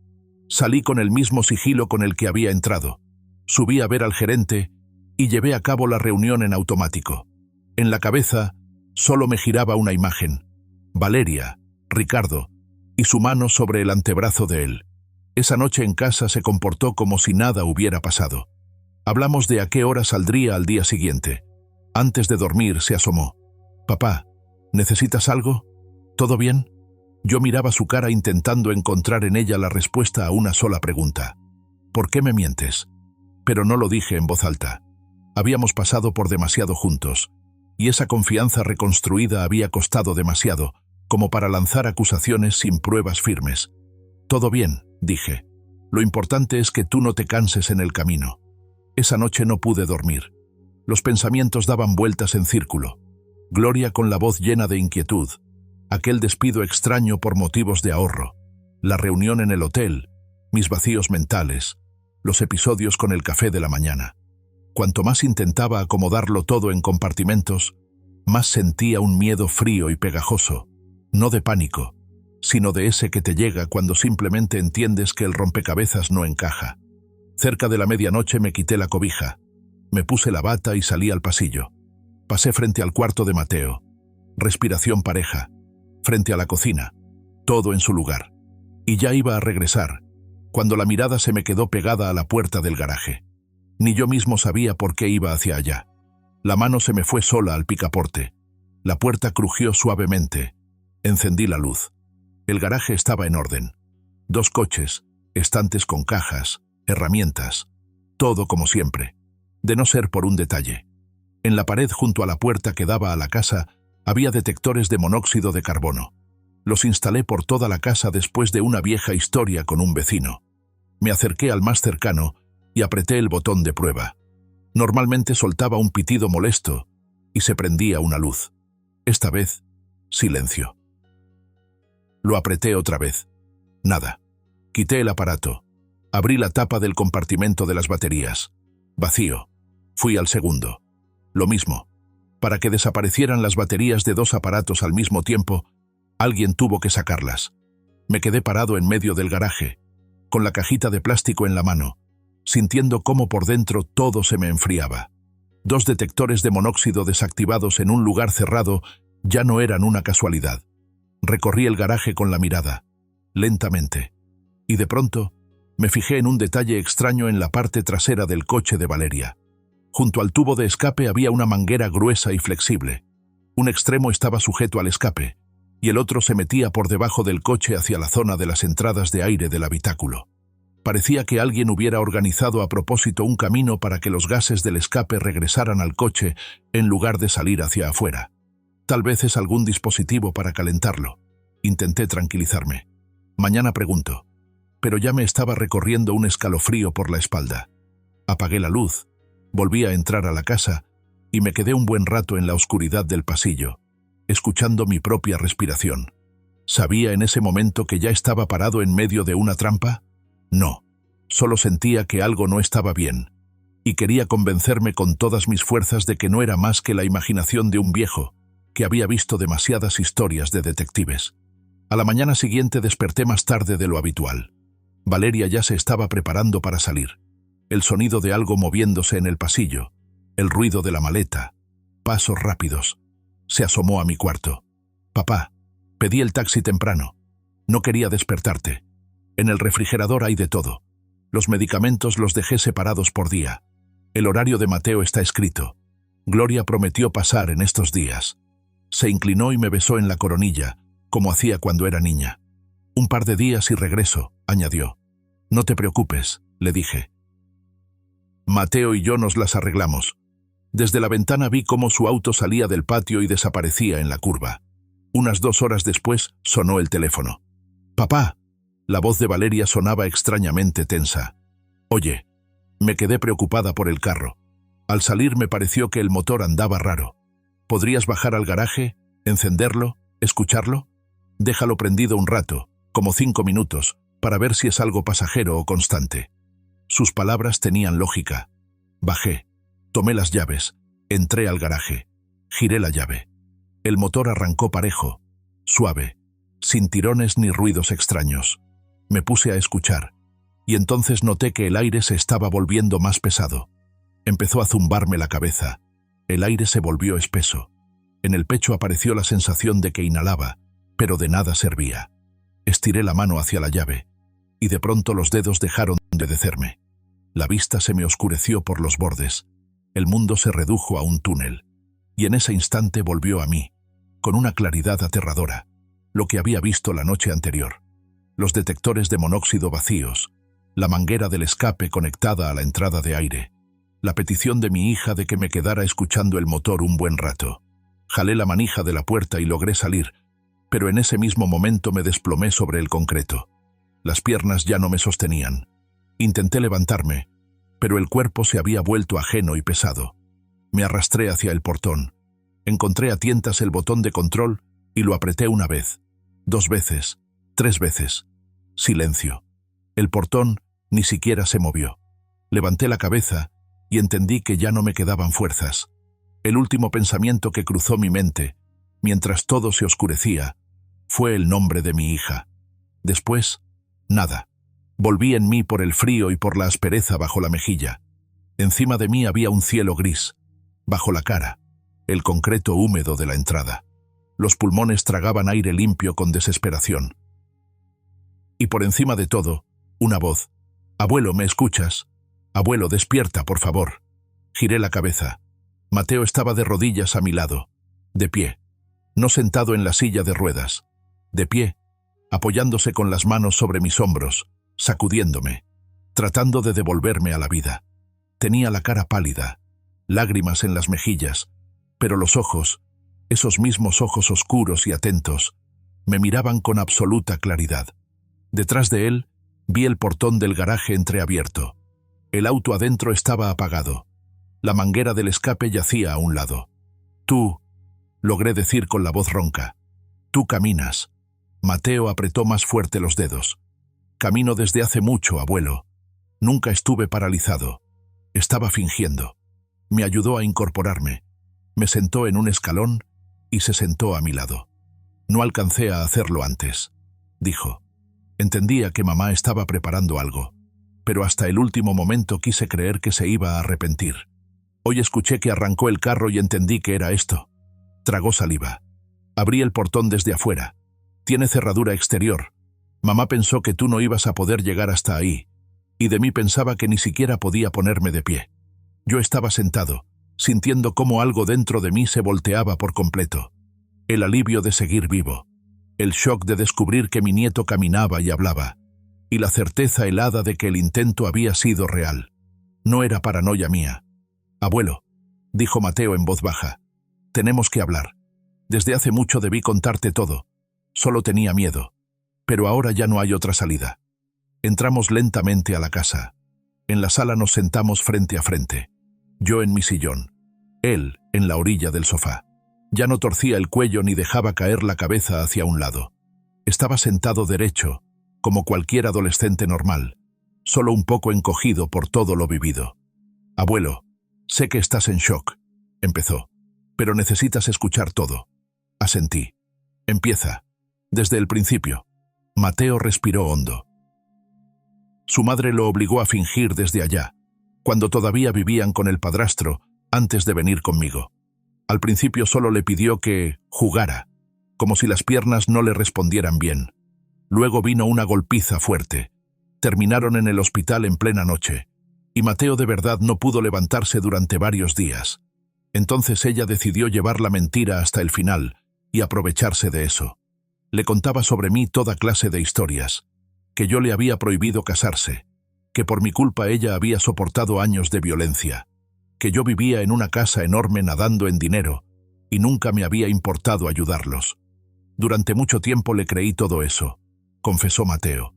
Salí con el mismo sigilo con el que había entrado. Subí a ver al gerente y llevé a cabo la reunión en automático. En la cabeza solo me giraba una imagen. Valeria, Ricardo, y su mano sobre el antebrazo de él. Esa noche en casa se comportó como si nada hubiera pasado. Hablamos de a qué hora saldría al día siguiente. Antes de dormir se asomó. «Papá, ¿necesitas algo? ¿Todo bien?» Yo miraba su cara intentando encontrar en ella la respuesta a una sola pregunta. «¿Por qué me mientes?» Pero no lo dije en voz alta. Habíamos pasado por demasiado juntos, y esa confianza reconstruida había costado demasiado, como para lanzar acusaciones sin pruebas firmes. «Todo bien», dije. «Lo importante es que tú no te canses en el camino». Esa noche no pude dormir. Los pensamientos daban vueltas en círculo. Gloria con la voz llena de inquietud, aquel despido extraño por motivos de ahorro, la reunión en el hotel, mis vacíos mentales, los episodios con el café de la mañana. Cuanto más intentaba acomodarlo todo en compartimentos, más sentía un miedo frío y pegajoso, no de pánico, sino de ese que te llega cuando simplemente entiendes que el rompecabezas no encaja. Cerca de la medianoche me quité la cobija, me puse la bata y salí al pasillo. Pasé frente al cuarto de Mateo. Respiración pareja. Frente a la cocina. Todo en su lugar. Y ya iba a regresar, cuando la mirada se me quedó pegada a la puerta del garaje. Ni yo mismo sabía por qué iba hacia allá. La mano se me fue sola al picaporte. La puerta crujió suavemente. Encendí la luz. El garaje estaba en orden. 2 coches, estantes con cajas, herramientas, todo como siempre, de no ser por un detalle. En la pared junto a la puerta que daba a la casa había detectores de monóxido de carbono. Los instalé por toda la casa después de una vieja historia con un vecino. Me acerqué al más cercano y apreté el botón de prueba. Normalmente soltaba un pitido molesto y se prendía una luz. Esta vez, silencio. Lo apreté otra vez. Nada. Quité el aparato. Abrí la tapa del compartimento de las baterías. Vacío. Fui al segundo. Lo mismo. Para que desaparecieran las baterías de 2 aparatos al mismo tiempo, alguien tuvo que sacarlas. Me quedé parado en medio del garaje, con la cajita de plástico en la mano, sintiendo cómo por dentro todo se me enfriaba. 2 detectores de monóxido desactivados en un lugar cerrado ya no eran una casualidad. Recorrí el garaje con la mirada, lentamente, y de pronto me fijé en un detalle extraño en la parte trasera del coche de Valeria. Junto al tubo de escape había una manguera gruesa y flexible. Un extremo estaba sujeto al escape, y el otro se metía por debajo del coche hacia la zona de las entradas de aire del habitáculo. Parecía que alguien hubiera organizado a propósito un camino para que los gases del escape regresaran al coche en lugar de salir hacia afuera. Tal vez es algún dispositivo para calentarlo. Intenté tranquilizarme. Mañana pregunto. Pero ya me estaba recorriendo un escalofrío por la espalda. Apagué la luz, volví a entrar a la casa y me quedé un buen rato en la oscuridad del pasillo, escuchando mi propia respiración. ¿Sabía en ese momento que ya estaba parado en medio de una trampa? No, solo sentía que algo no estaba bien, y quería convencerme con todas mis fuerzas de que no era más que la imaginación de un viejo, que había visto demasiadas historias de detectives. A la mañana siguiente desperté más tarde de lo habitual. Valeria ya se estaba preparando para salir. El sonido de algo moviéndose en el pasillo, el ruido de la maleta, pasos rápidos. Se asomó a mi cuarto. «Papá, pedí el taxi temprano. No quería despertarte. En el refrigerador hay de todo. Los medicamentos los dejé separados por día. El horario de Mateo está escrito. Gloria prometió pasar en estos días». Se inclinó y me besó en la coronilla, como hacía cuando era niña. «Un par de días y regreso», añadió. «No te preocupes», le dije. Mateo y yo nos las arreglamos. Desde la ventana vi cómo su auto salía del patio y desaparecía en la curva. Unas 2 horas después sonó el teléfono. «Papá». La voz de Valeria sonaba extrañamente tensa. «Oye». Me quedé preocupada por el carro. Al salir me pareció que el motor andaba raro. ¿Podrías bajar al garaje, encenderlo, escucharlo? Déjalo prendido un rato, como 5 minutos, para ver si es algo pasajero o constante. Sus palabras tenían lógica. Bajé, tomé las llaves, entré al garaje, giré la llave. El motor arrancó parejo, suave, sin tirones ni ruidos extraños. Me puse a escuchar, y entonces noté que el aire se estaba volviendo más pesado. Empezó a zumbarme la cabeza. El aire se volvió espeso. En el pecho apareció la sensación de que inhalaba, pero de nada servía. Estiré la mano hacia la llave, y de pronto los dedos dejaron de obedecerme. La vista se me oscureció por los bordes. El mundo se redujo a un túnel, y en ese instante volvió a mí, con una claridad aterradora, lo que había visto la noche anterior. Los detectores de monóxido vacíos, la manguera del escape conectada a la entrada de aire, la petición de mi hija de que me quedara escuchando el motor un buen rato. Jalé la manija de la puerta y logré salir, pero en ese mismo momento me desplomé sobre el concreto. Las piernas ya no me sostenían. Intenté levantarme, pero el cuerpo se había vuelto ajeno y pesado. Me arrastré hacia el portón. Encontré a tientas el botón de control y lo apreté 1 vez, 2 veces, 3 veces. Silencio. El portón ni siquiera se movió. Levanté la cabeza y entendí que ya no me quedaban fuerzas. El último pensamiento que cruzó mi mente, mientras todo se oscurecía, fue el nombre de mi hija. Después, nada. Volví en mí por el frío y por la aspereza bajo la mejilla. Encima de mí había un cielo gris. Bajo la cara, el concreto húmedo de la entrada. Los pulmones tragaban aire limpio con desesperación. Y por encima de todo, una voz. «Abuelo, ¿me escuchas? Abuelo, despierta, por favor». Giré la cabeza. Mateo estaba de rodillas a mi lado, de pie, no sentado en la silla de ruedas, de pie, apoyándose con las manos sobre mis hombros, sacudiéndome, tratando de devolverme a la vida. Tenía la cara pálida, lágrimas en las mejillas, pero los ojos, esos mismos ojos oscuros y atentos, me miraban con absoluta claridad. Detrás de él, vi el portón del garaje entreabierto. El auto adentro estaba apagado. La manguera del escape yacía a un lado. «Tú», logré decir con la voz ronca. «Tú caminas». Mateo apretó más fuerte los dedos. «Camino desde hace mucho, abuelo. Nunca estuve paralizado. Estaba fingiendo». Me ayudó a incorporarme. Me sentó en un escalón y se sentó a mi lado. «No alcancé a hacerlo antes», dijo. Entendía que mamá estaba preparando algo, pero hasta el último momento quise creer que se iba a arrepentir. Hoy escuché que arrancó el carro y entendí que era esto. Tragó saliva. Abrí el portón desde afuera. Tiene cerradura exterior. Mamá pensó que tú no ibas a poder llegar hasta ahí, y de mí pensaba que ni siquiera podía ponerme de pie. Yo estaba sentado, sintiendo cómo algo dentro de mí se volteaba por completo. El alivio de seguir vivo. El shock de descubrir que mi nieto caminaba y hablaba, y la certeza helada de que el intento había sido real. No era paranoia mía. «Abuelo», dijo Mateo en voz baja, «tenemos que hablar. Desde hace mucho debí contarte todo. Solo tenía miedo. Pero ahora ya no hay otra salida». Entramos lentamente a la casa. En la sala nos sentamos frente a frente. Yo en mi sillón. Él en la orilla del sofá. Ya no torcía el cuello ni dejaba caer la cabeza hacia un lado. Estaba sentado derecho, como cualquier adolescente normal, solo un poco encogido por todo lo vivido. «Abuelo, sé que estás en shock», empezó, «pero necesitas escuchar todo». Asentí. «Empieza. Desde el principio». Mateo respiró hondo. Su madre lo obligó a fingir desde allá, cuando todavía vivían con el padrastro, antes de venir conmigo. Al principio solo le pidió que jugara, como si las piernas no le respondieran bien. Luego vino una golpiza fuerte. Terminaron en el hospital en plena noche, y Mateo de verdad no pudo levantarse durante varios días. Entonces ella decidió llevar la mentira hasta el final y aprovecharse de eso. Le contaba sobre mí toda clase de historias, que yo le había prohibido casarse, que por mi culpa ella había soportado años de violencia, que yo vivía en una casa enorme nadando en dinero y nunca me había importado ayudarlos. Durante mucho tiempo le creí todo eso, confesó Mateo.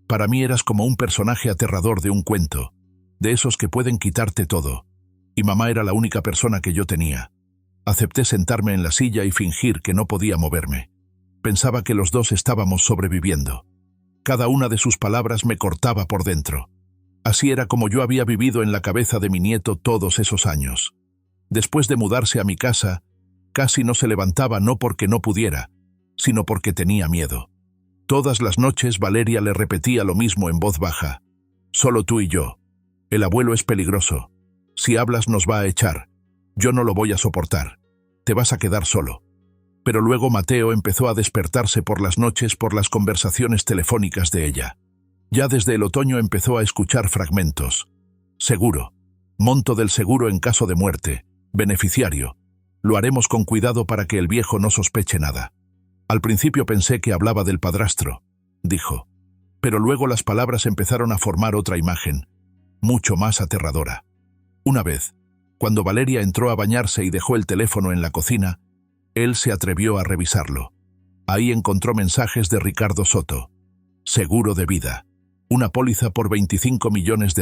Para mí eras como un personaje aterrador de un cuento, de esos que pueden quitarte todo, y mamá era la única persona que yo tenía. Acepté sentarme en la silla y fingir que no podía moverme. Pensaba que los dos estábamos sobreviviendo. Cada una de sus palabras me cortaba por dentro. Así era como yo había vivido en la cabeza de mi nieto todos esos años. Después de mudarse a mi casa, casi no se levantaba no porque no pudiera, sino porque tenía miedo. Todas las noches Valeria le repetía lo mismo en voz baja. «Solo tú y yo. El abuelo es peligroso. Si hablas nos va a echar. Yo no lo voy a soportar. Te vas a quedar solo». Pero luego Mateo empezó a despertarse por las noches por las conversaciones telefónicas de ella. Ya desde el otoño empezó a escuchar fragmentos. «Seguro. Monto del seguro en caso de muerte. Beneficiario. Lo haremos con cuidado para que el viejo no sospeche nada». Al principio pensé que hablaba del padrastro, dijo. Pero luego las palabras empezaron a formar otra imagen, mucho más aterradora. Una vez, cuando Valeria entró a bañarse y dejó el teléfono en la cocina, él se atrevió a revisarlo. Ahí encontró mensajes de Ricardo Soto. «Seguro de vida. Una póliza por $25 millones,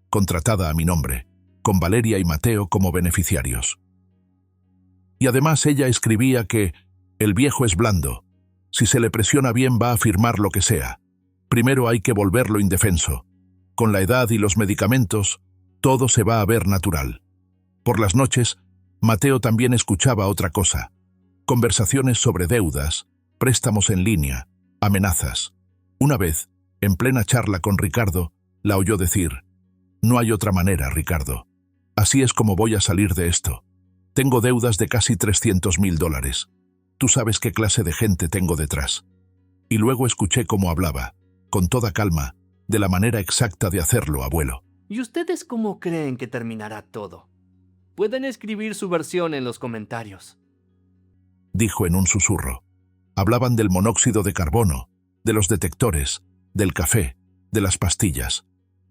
contratada a mi nombre, con Valeria y Mateo como beneficiarios». Y además ella escribía que «el viejo es blando. Si se le presiona bien va a firmar lo que sea. Primero hay que volverlo indefenso. Con la edad y los medicamentos, todo se va a ver natural». Por las noches, Mateo también escuchaba otra cosa. Conversaciones sobre deudas, préstamos en línea, amenazas. Una vez, en plena charla con Ricardo, la oyó decir: «No hay otra manera, Ricardo. Así es como voy a salir de esto. Tengo deudas de casi $300.000. Tú sabes qué clase de gente tengo detrás». Y luego escuché cómo hablaba, con toda calma, de la manera exacta de hacerlo, abuelo. ¿Y ustedes cómo creen que terminará todo? Pueden escribir su versión en los comentarios. Dijo en un susurro. Hablaban del monóxido de carbono, de los detectores, del café, de las pastillas.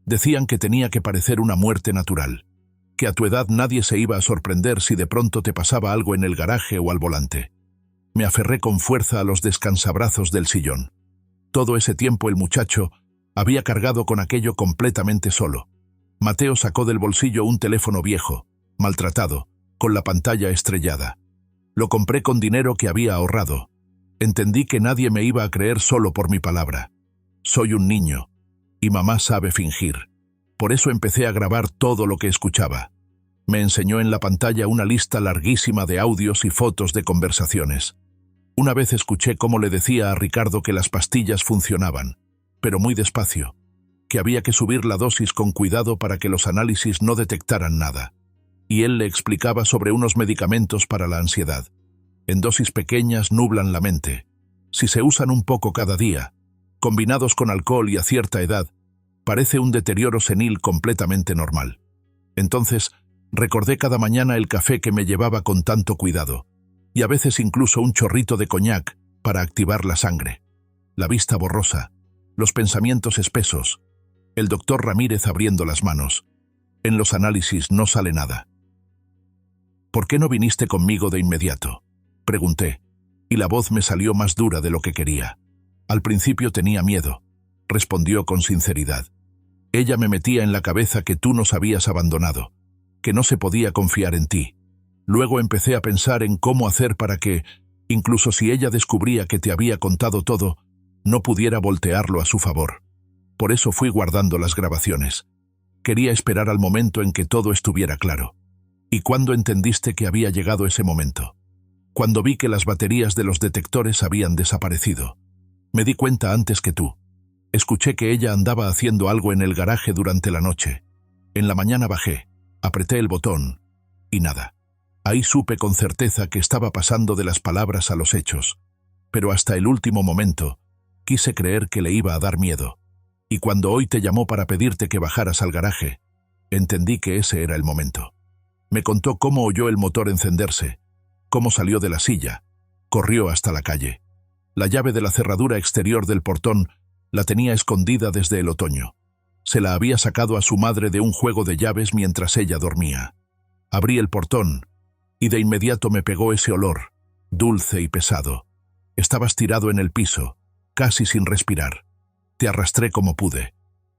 Decían que tenía que parecer una muerte natural, que a tu edad nadie se iba a sorprender si de pronto te pasaba algo en el garaje o al volante. Me aferré con fuerza a los descansabrazos del sillón. Todo ese tiempo el muchacho había cargado con aquello completamente solo. Mateo sacó del bolsillo un teléfono viejo, maltratado, con la pantalla estrellada. Lo compré con dinero que había ahorrado. Entendí que nadie me iba a creer solo por mi palabra. Soy un niño, y mamá sabe fingir. Por eso empecé a grabar todo lo que escuchaba. Me enseñó en la pantalla una lista larguísima de audios y fotos de conversaciones. Una vez escuché cómo le decía a Ricardo que las pastillas funcionaban, pero muy despacio, que había que subir la dosis con cuidado para que los análisis no detectaran nada. Y él le explicaba sobre unos medicamentos para la ansiedad. En dosis pequeñas nublan la mente. Si se usan un poco cada día, combinados con alcohol y a cierta edad, parece un deterioro senil completamente normal. Entonces, recordé cada mañana el café que me llevaba con tanto cuidado, y a veces incluso un chorrito de coñac para activar la sangre. La vista borrosa, los pensamientos espesos, el doctor Ramírez abriendo las manos. En los análisis no sale nada. ¿Por qué no viniste conmigo de inmediato?, pregunté, y la voz me salió más dura de lo que quería. Al principio tenía miedo, respondió con sinceridad. Ella me metía en la cabeza que tú nos habías abandonado, que no se podía confiar en ti. Luego empecé a pensar en cómo hacer para que, incluso si ella descubría que te había contado todo, no pudiera voltearlo a su favor. Por eso fui guardando las grabaciones. Quería esperar al momento en que todo estuviera claro. ¿Y cuándo entendiste que había llegado ese momento? Cuando vi que las baterías de los detectores habían desaparecido. Me di cuenta antes que tú. Escuché que ella andaba haciendo algo en el garaje durante la noche. En la mañana bajé, apreté el botón, y nada. Ahí supe con certeza que estaba pasando de las palabras a los hechos. Pero hasta el último momento, quise creer que le iba a dar miedo. Y cuando hoy te llamó para pedirte que bajaras al garaje, entendí que ese era el momento. Me contó cómo oyó el motor encenderse, cómo salió de la silla, corrió hasta la calle. La llave de la cerradura exterior del portón la tenía escondida desde el otoño. Se la había sacado a su madre de un juego de llaves mientras ella dormía. Abrí el portón, y de inmediato me pegó ese olor, dulce y pesado. Estabas tirado en el piso, casi sin respirar. Te arrastré como pude.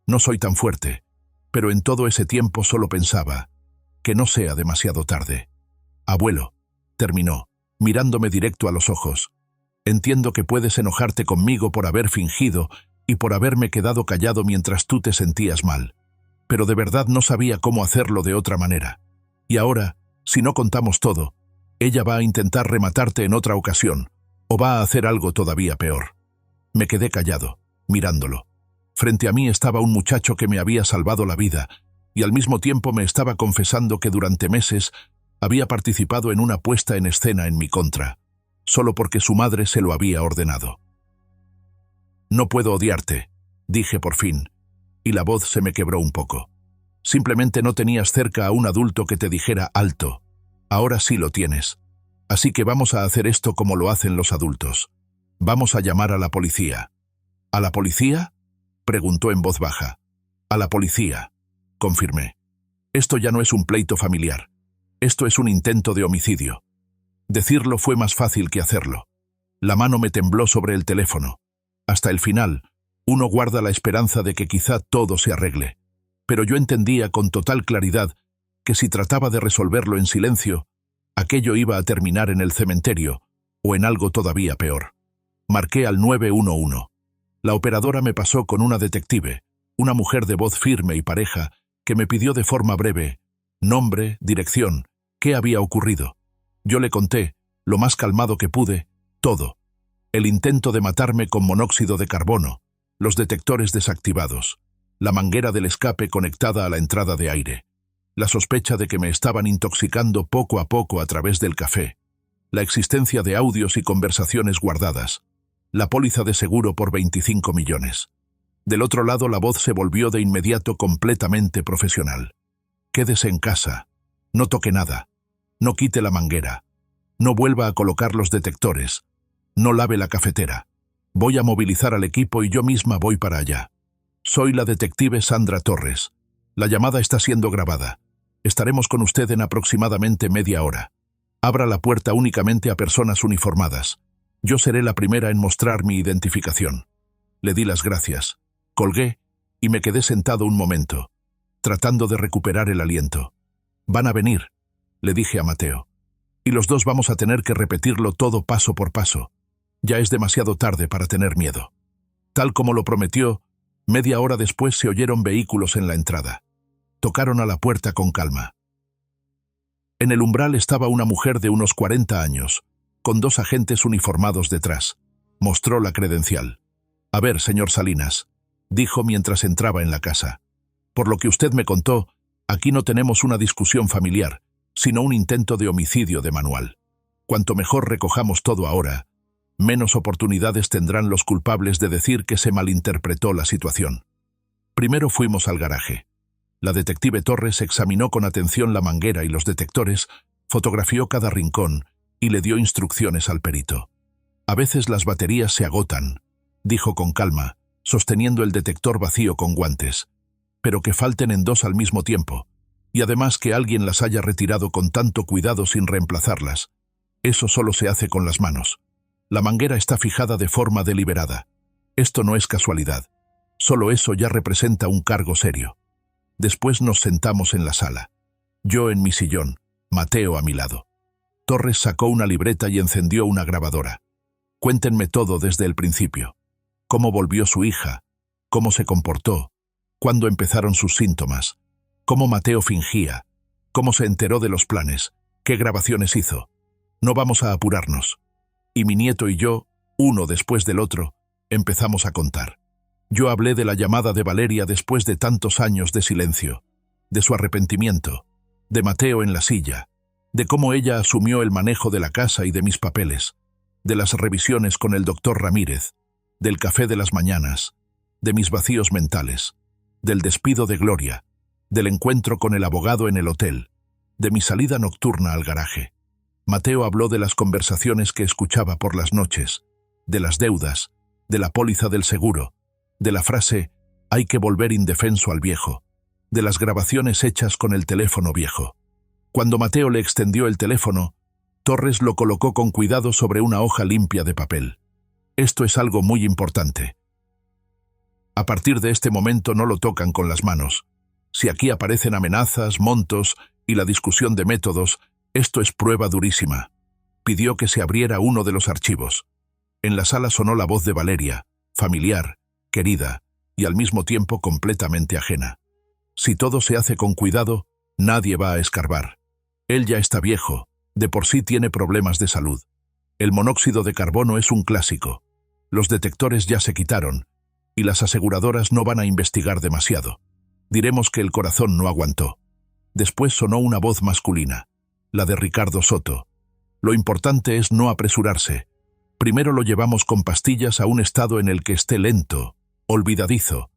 No soy tan fuerte, pero en todo ese tiempo solo pensaba, que no sea demasiado tarde. Abuelo, terminó, mirándome directo a los ojos. Entiendo que puedes enojarte conmigo por haber fingido y por haberme quedado callado mientras tú te sentías mal. Pero de verdad no sabía cómo hacerlo de otra manera. Y ahora, si no contamos todo, ella va a intentar rematarte en otra ocasión, o va a hacer algo todavía peor. Me quedé callado, mirándolo. Frente a mí estaba un muchacho que me había salvado la vida, y al mismo tiempo me estaba confesando que durante meses había participado en una puesta en escena en mi contra, solo porque su madre se lo había ordenado. No puedo odiarte, dije por fin, y la voz se me quebró un poco. Simplemente no tenías cerca a un adulto que te dijera alto. Ahora sí lo tienes. Así que vamos a hacer esto como lo hacen los adultos. Vamos a llamar a la policía. ¿A la policía?, preguntó en voz baja. A la policía, confirmé. Esto ya no es un pleito familiar. Esto es un intento de homicidio. Decirlo fue más fácil que hacerlo. La mano me tembló sobre el teléfono. Hasta el final, uno guarda la esperanza de que quizá todo se arregle. Pero yo entendía con total claridad que si trataba de resolverlo en silencio, aquello iba a terminar en el cementerio o en algo todavía peor. Marqué al 911. La operadora me pasó con una detective, una mujer de voz firme y pareja, que me pidió de forma breve nombre, dirección, qué había ocurrido. Yo le conté, lo más calmado que pude, todo. El intento de matarme con monóxido de carbono, los detectores desactivados, la manguera del escape conectada a la entrada de aire, la sospecha de que me estaban intoxicando poco a poco a través del café, la existencia de audios y conversaciones guardadas, la póliza de seguro por 25 millones. Del otro lado la voz se volvió de inmediato completamente profesional. Quédese en casa, no toque nada, no quite la manguera, no vuelva a colocar los detectores, no lave la cafetera. Voy a movilizar al equipo y yo misma voy para allá. Soy la detective Sandra Torres. La llamada está siendo grabada. Estaremos con usted en aproximadamente media hora. Abra la puerta únicamente a personas uniformadas. Yo seré la primera en mostrar mi identificación. Le di las gracias. Colgué y me quedé sentado un momento, tratando de recuperar el aliento. Van a venir, le dije a Mateo. Y los dos vamos a tener que repetirlo todo paso por paso. Ya es demasiado tarde para tener miedo. Tal como lo prometió, media hora después se oyeron vehículos en la entrada. Tocaron a la puerta con calma. En el umbral estaba una mujer de unos 40 años, con 2 agentes uniformados detrás. Mostró la credencial. A ver, señor Salinas, dijo mientras entraba en la casa. Por lo que usted me contó, aquí no tenemos una discusión familiar, sino un intento de homicidio de manual. Cuanto mejor recojamos todo ahora, menos oportunidades tendrán los culpables de decir que se malinterpretó la situación. Primero fuimos al garaje. La detective Torres examinó con atención la manguera y los detectores, fotografió cada rincón y le dio instrucciones al perito. A veces las baterías se agotan, dijo con calma, sosteniendo el detector vacío con guantes, pero que falten en 2 al mismo tiempo, y además que alguien las haya retirado con tanto cuidado sin reemplazarlas. Eso solo se hace con las manos. La manguera está fijada de forma deliberada. Esto no es casualidad. Solo eso ya representa un cargo serio. Después nos sentamos en la sala. Yo en mi sillón, Mateo a mi lado. Torres sacó una libreta y encendió una grabadora. Cuéntenme todo desde el principio. Cómo volvió su hija, cómo se comportó, cuándo empezaron sus síntomas, cómo Mateo fingía, cómo se enteró de los planes, qué grabaciones hizo. No vamos a apurarnos. Y mi nieto y yo, uno después del otro, empezamos a contar. Yo hablé de la llamada de Valeria después de tantos años de silencio, de su arrepentimiento, de Mateo en la silla, de cómo ella asumió el manejo de la casa y de mis papeles, de las revisiones con el doctor Ramírez, del café de las mañanas, de mis vacíos mentales, del despido de Gloria, del encuentro con el abogado en el hotel, de mi salida nocturna al garaje. Mateo habló de las conversaciones que escuchaba por las noches, de las deudas, de la póliza del seguro, de la frase «hay que volver indefenso al viejo», de las grabaciones hechas con el teléfono viejo. Cuando Mateo le extendió el teléfono, Torres lo colocó con cuidado sobre una hoja limpia de papel. Esto es algo muy importante. A partir de este momento no lo tocan con las manos. Si aquí aparecen amenazas, montos y la discusión de métodos, esto es prueba durísima. Pidió que se abriera uno de los archivos. En la sala sonó la voz de Valeria, familiar, querida, y al mismo tiempo completamente ajena. Si todo se hace con cuidado, nadie va a escarbar. Él ya está viejo, de por sí tiene problemas de salud. El monóxido de carbono es un clásico. Los detectores ya se quitaron, y las aseguradoras no van a investigar demasiado. Diremos que el corazón no aguantó. Después sonó una voz masculina, la de Ricardo Soto. Lo importante es no apresurarse. Primero lo llevamos con pastillas a un estado en el que esté lento, olvidadizo,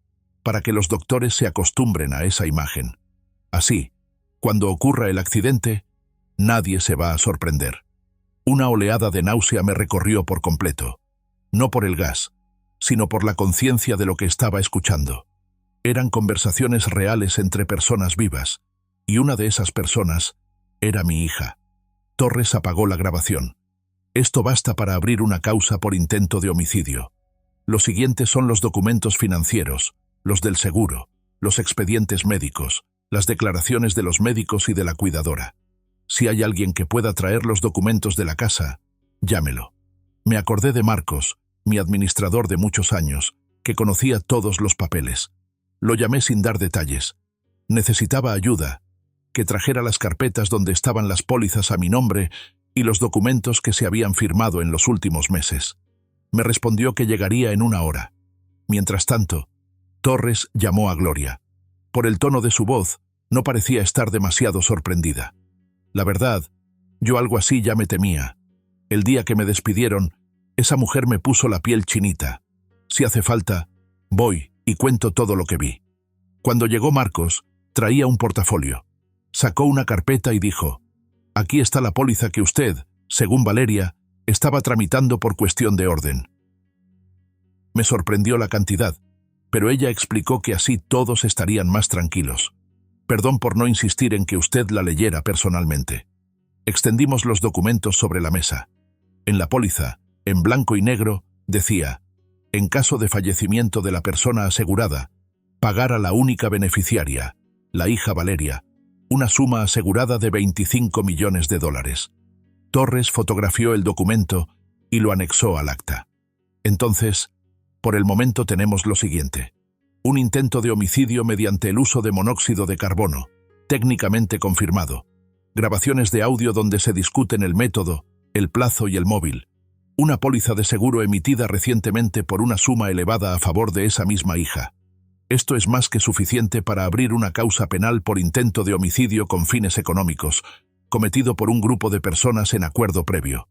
para que los doctores se acostumbren a esa imagen. Así, cuando ocurra el accidente, nadie se va a sorprender. Una oleada de náusea me recorrió por completo. No por el gas, sino por la conciencia de lo que estaba escuchando. Eran conversaciones reales entre personas vivas, y una de esas personas era mi hija. Torres apagó la grabación. Esto basta para abrir una causa por intento de homicidio. Los siguientes son los documentos financieros, los del seguro, los expedientes médicos, las declaraciones de los médicos y de la cuidadora. Si hay alguien que pueda traer los documentos de la casa, llámelo. Me acordé de Marcos, mi administrador de muchos años, que conocía todos los papeles. Lo llamé sin dar detalles. Necesitaba ayuda, que trajera las carpetas donde estaban las pólizas a mi nombre y los documentos que se habían firmado en los últimos meses. Me respondió que llegaría en 1 hora. Mientras tanto, Torres llamó a Gloria. Por el tono de su voz, no parecía estar demasiado sorprendida. La verdad, yo algo así ya me temía. El día que me despidieron, esa mujer me puso la piel chinita. Si hace falta, voy y cuento todo lo que vi. Cuando llegó Marcos, traía un portafolio. Sacó una carpeta y dijo: «Aquí está la póliza que usted, según Valeria, estaba tramitando por cuestión de orden». Me sorprendió la cantidad. pero ella explicó que así todos estarían más tranquilos. Perdón por no insistir en que usted la leyera personalmente. Extendimos los documentos sobre la mesa. En la póliza, en blanco y negro, decía: en caso de fallecimiento de la persona asegurada, pagar a la única beneficiaria, la hija Valeria, una suma asegurada de $25 millones. Torres fotografió el documento y lo anexó al acta. Entonces, por el momento tenemos lo siguiente: un intento de homicidio mediante el uso de monóxido de carbono, técnicamente confirmado, grabaciones de audio donde se discuten el método, el plazo y el móvil, una póliza de seguro emitida recientemente por una suma elevada a favor de esa misma hija. Esto es más que suficiente para abrir una causa penal por intento de homicidio con fines económicos, cometido por un grupo de personas en acuerdo previo.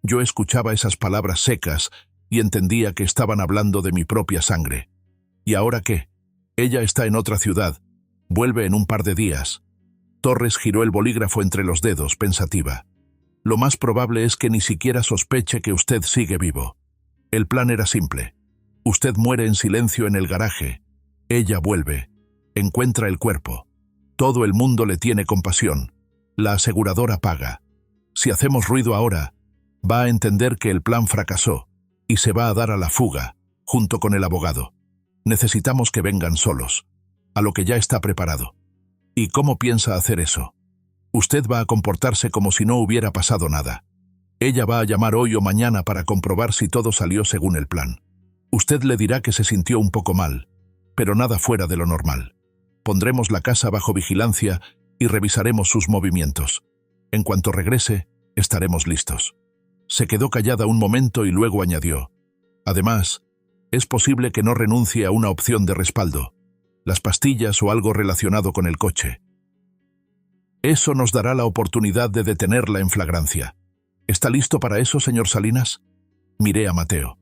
Yo escuchaba esas palabras secas y entendía que estaban hablando de mi propia sangre. ¿Y ahora qué? Ella está en otra ciudad. Vuelve en un par de días. Torres giró el bolígrafo entre los dedos, pensativa. Lo más probable es que ni siquiera sospeche que usted sigue vivo. El plan era simple. Usted muere en silencio en el garaje. Ella vuelve. Encuentra el cuerpo. Todo el mundo le tiene compasión. La aseguradora paga. Si hacemos ruido ahora, va a entender que el plan fracasó y se va a dar a la fuga, junto con el abogado. Necesitamos que vengan solos, a lo que ya está preparado. ¿Y cómo piensa hacer eso? Usted va a comportarse como si no hubiera pasado nada. Ella va a llamar hoy o mañana para comprobar si todo salió según el plan. Usted le dirá que se sintió un poco mal, pero nada fuera de lo normal. Pondremos la casa bajo vigilancia y revisaremos sus movimientos. En cuanto regrese, estaremos listos. Se quedó callada un momento y luego añadió: además, es posible que no renuncie a una opción de respaldo, las pastillas o algo relacionado con el coche. Eso nos dará la oportunidad de detenerla en flagrancia. ¿Está listo para eso, señor Salinas? Miré a Mateo.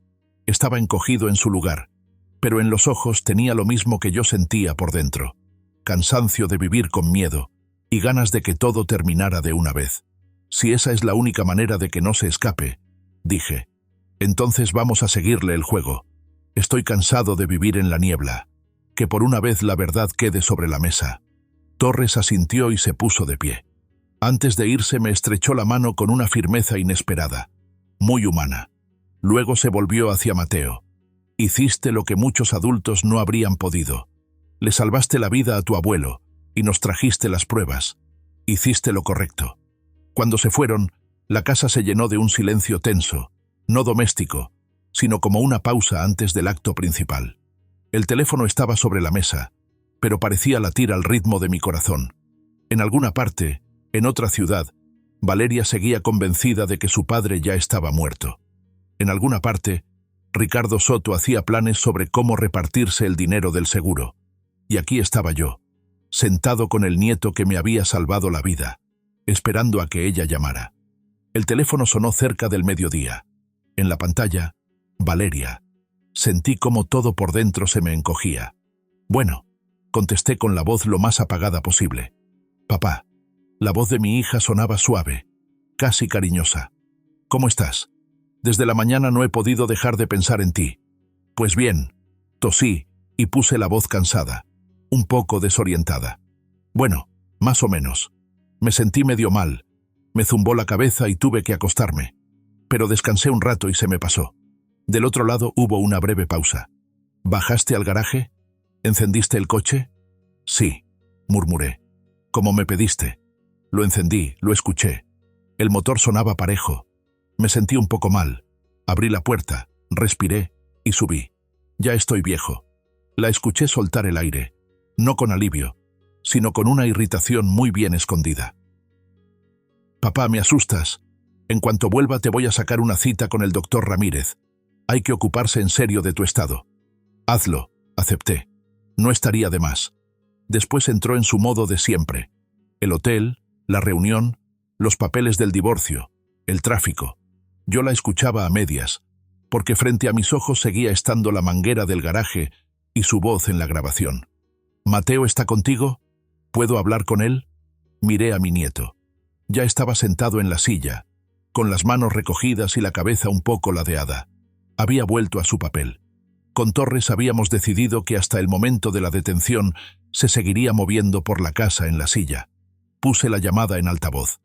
Estaba encogido en su lugar, pero en los ojos tenía lo mismo que yo sentía por dentro: cansancio de vivir con miedo y ganas de que todo terminara de una vez. Si esa es la única manera de que no se escape, dije, entonces vamos a seguirle el juego. Estoy cansado de vivir en la niebla. Que por una vez la verdad quede sobre la mesa. Torres asintió y se puso de pie. Antes de irse me estrechó la mano con una firmeza inesperada, muy humana. Luego se volvió hacia Mateo. Hiciste lo que muchos adultos no habrían podido. Le salvaste la vida a tu abuelo y nos trajiste las pruebas. Hiciste lo correcto. Cuando se fueron, la casa se llenó de un silencio tenso, no doméstico, sino como una pausa antes del acto principal. El teléfono estaba sobre la mesa, pero parecía latir al ritmo de mi corazón. En alguna parte, en otra ciudad, Valeria seguía convencida de que su padre ya estaba muerto. En alguna parte, Ricardo Soto hacía planes sobre cómo repartirse el dinero del seguro. Y aquí estaba yo, sentado con el nieto que me había salvado la vida, esperando a que ella llamara. El teléfono sonó cerca del mediodía. En la pantalla, Valeria. Sentí cómo todo por dentro se me encogía. Bueno, contesté con la voz lo más apagada posible. Papá. La voz de mi hija sonaba suave, casi cariñosa. ¿Cómo estás? Desde la mañana no he podido dejar de pensar en ti. Pues bien, tosí y puse la voz cansada, un poco desorientada. Bueno, más o menos. Me sentí medio mal. Me zumbó la cabeza y tuve que acostarme. Pero descansé un rato y se me pasó. Del otro lado hubo una breve pausa. ¿Bajaste al garaje? ¿Encendiste el coche? Sí, murmuré. Como me pediste. Lo encendí, lo escuché. El motor sonaba parejo. Me sentí un poco mal. Abrí la puerta, respiré y subí. Ya estoy viejo. La escuché soltar el aire, no con alivio, sino con una irritación muy bien escondida. Papá, me asustas. En cuanto vuelva te voy a sacar una cita con el doctor Ramírez. Hay que ocuparse en serio de tu estado. Hazlo, acepté. No estaría de más. Después entró en su modo de siempre. El hotel, la reunión, los papeles del divorcio, el tráfico. Yo la escuchaba a medias, porque frente a mis ojos seguía estando la manguera del garaje y su voz en la grabación. ¿Mateo está contigo? ¿Puedo hablar con él? Miré a mi nieto. Ya estaba sentado en la silla, con las manos recogidas y la cabeza un poco ladeada. Había vuelto a su papel. Con Torres habíamos decidido que hasta el momento de la detención se seguiría moviendo por la casa en la silla. Puse la llamada en altavoz.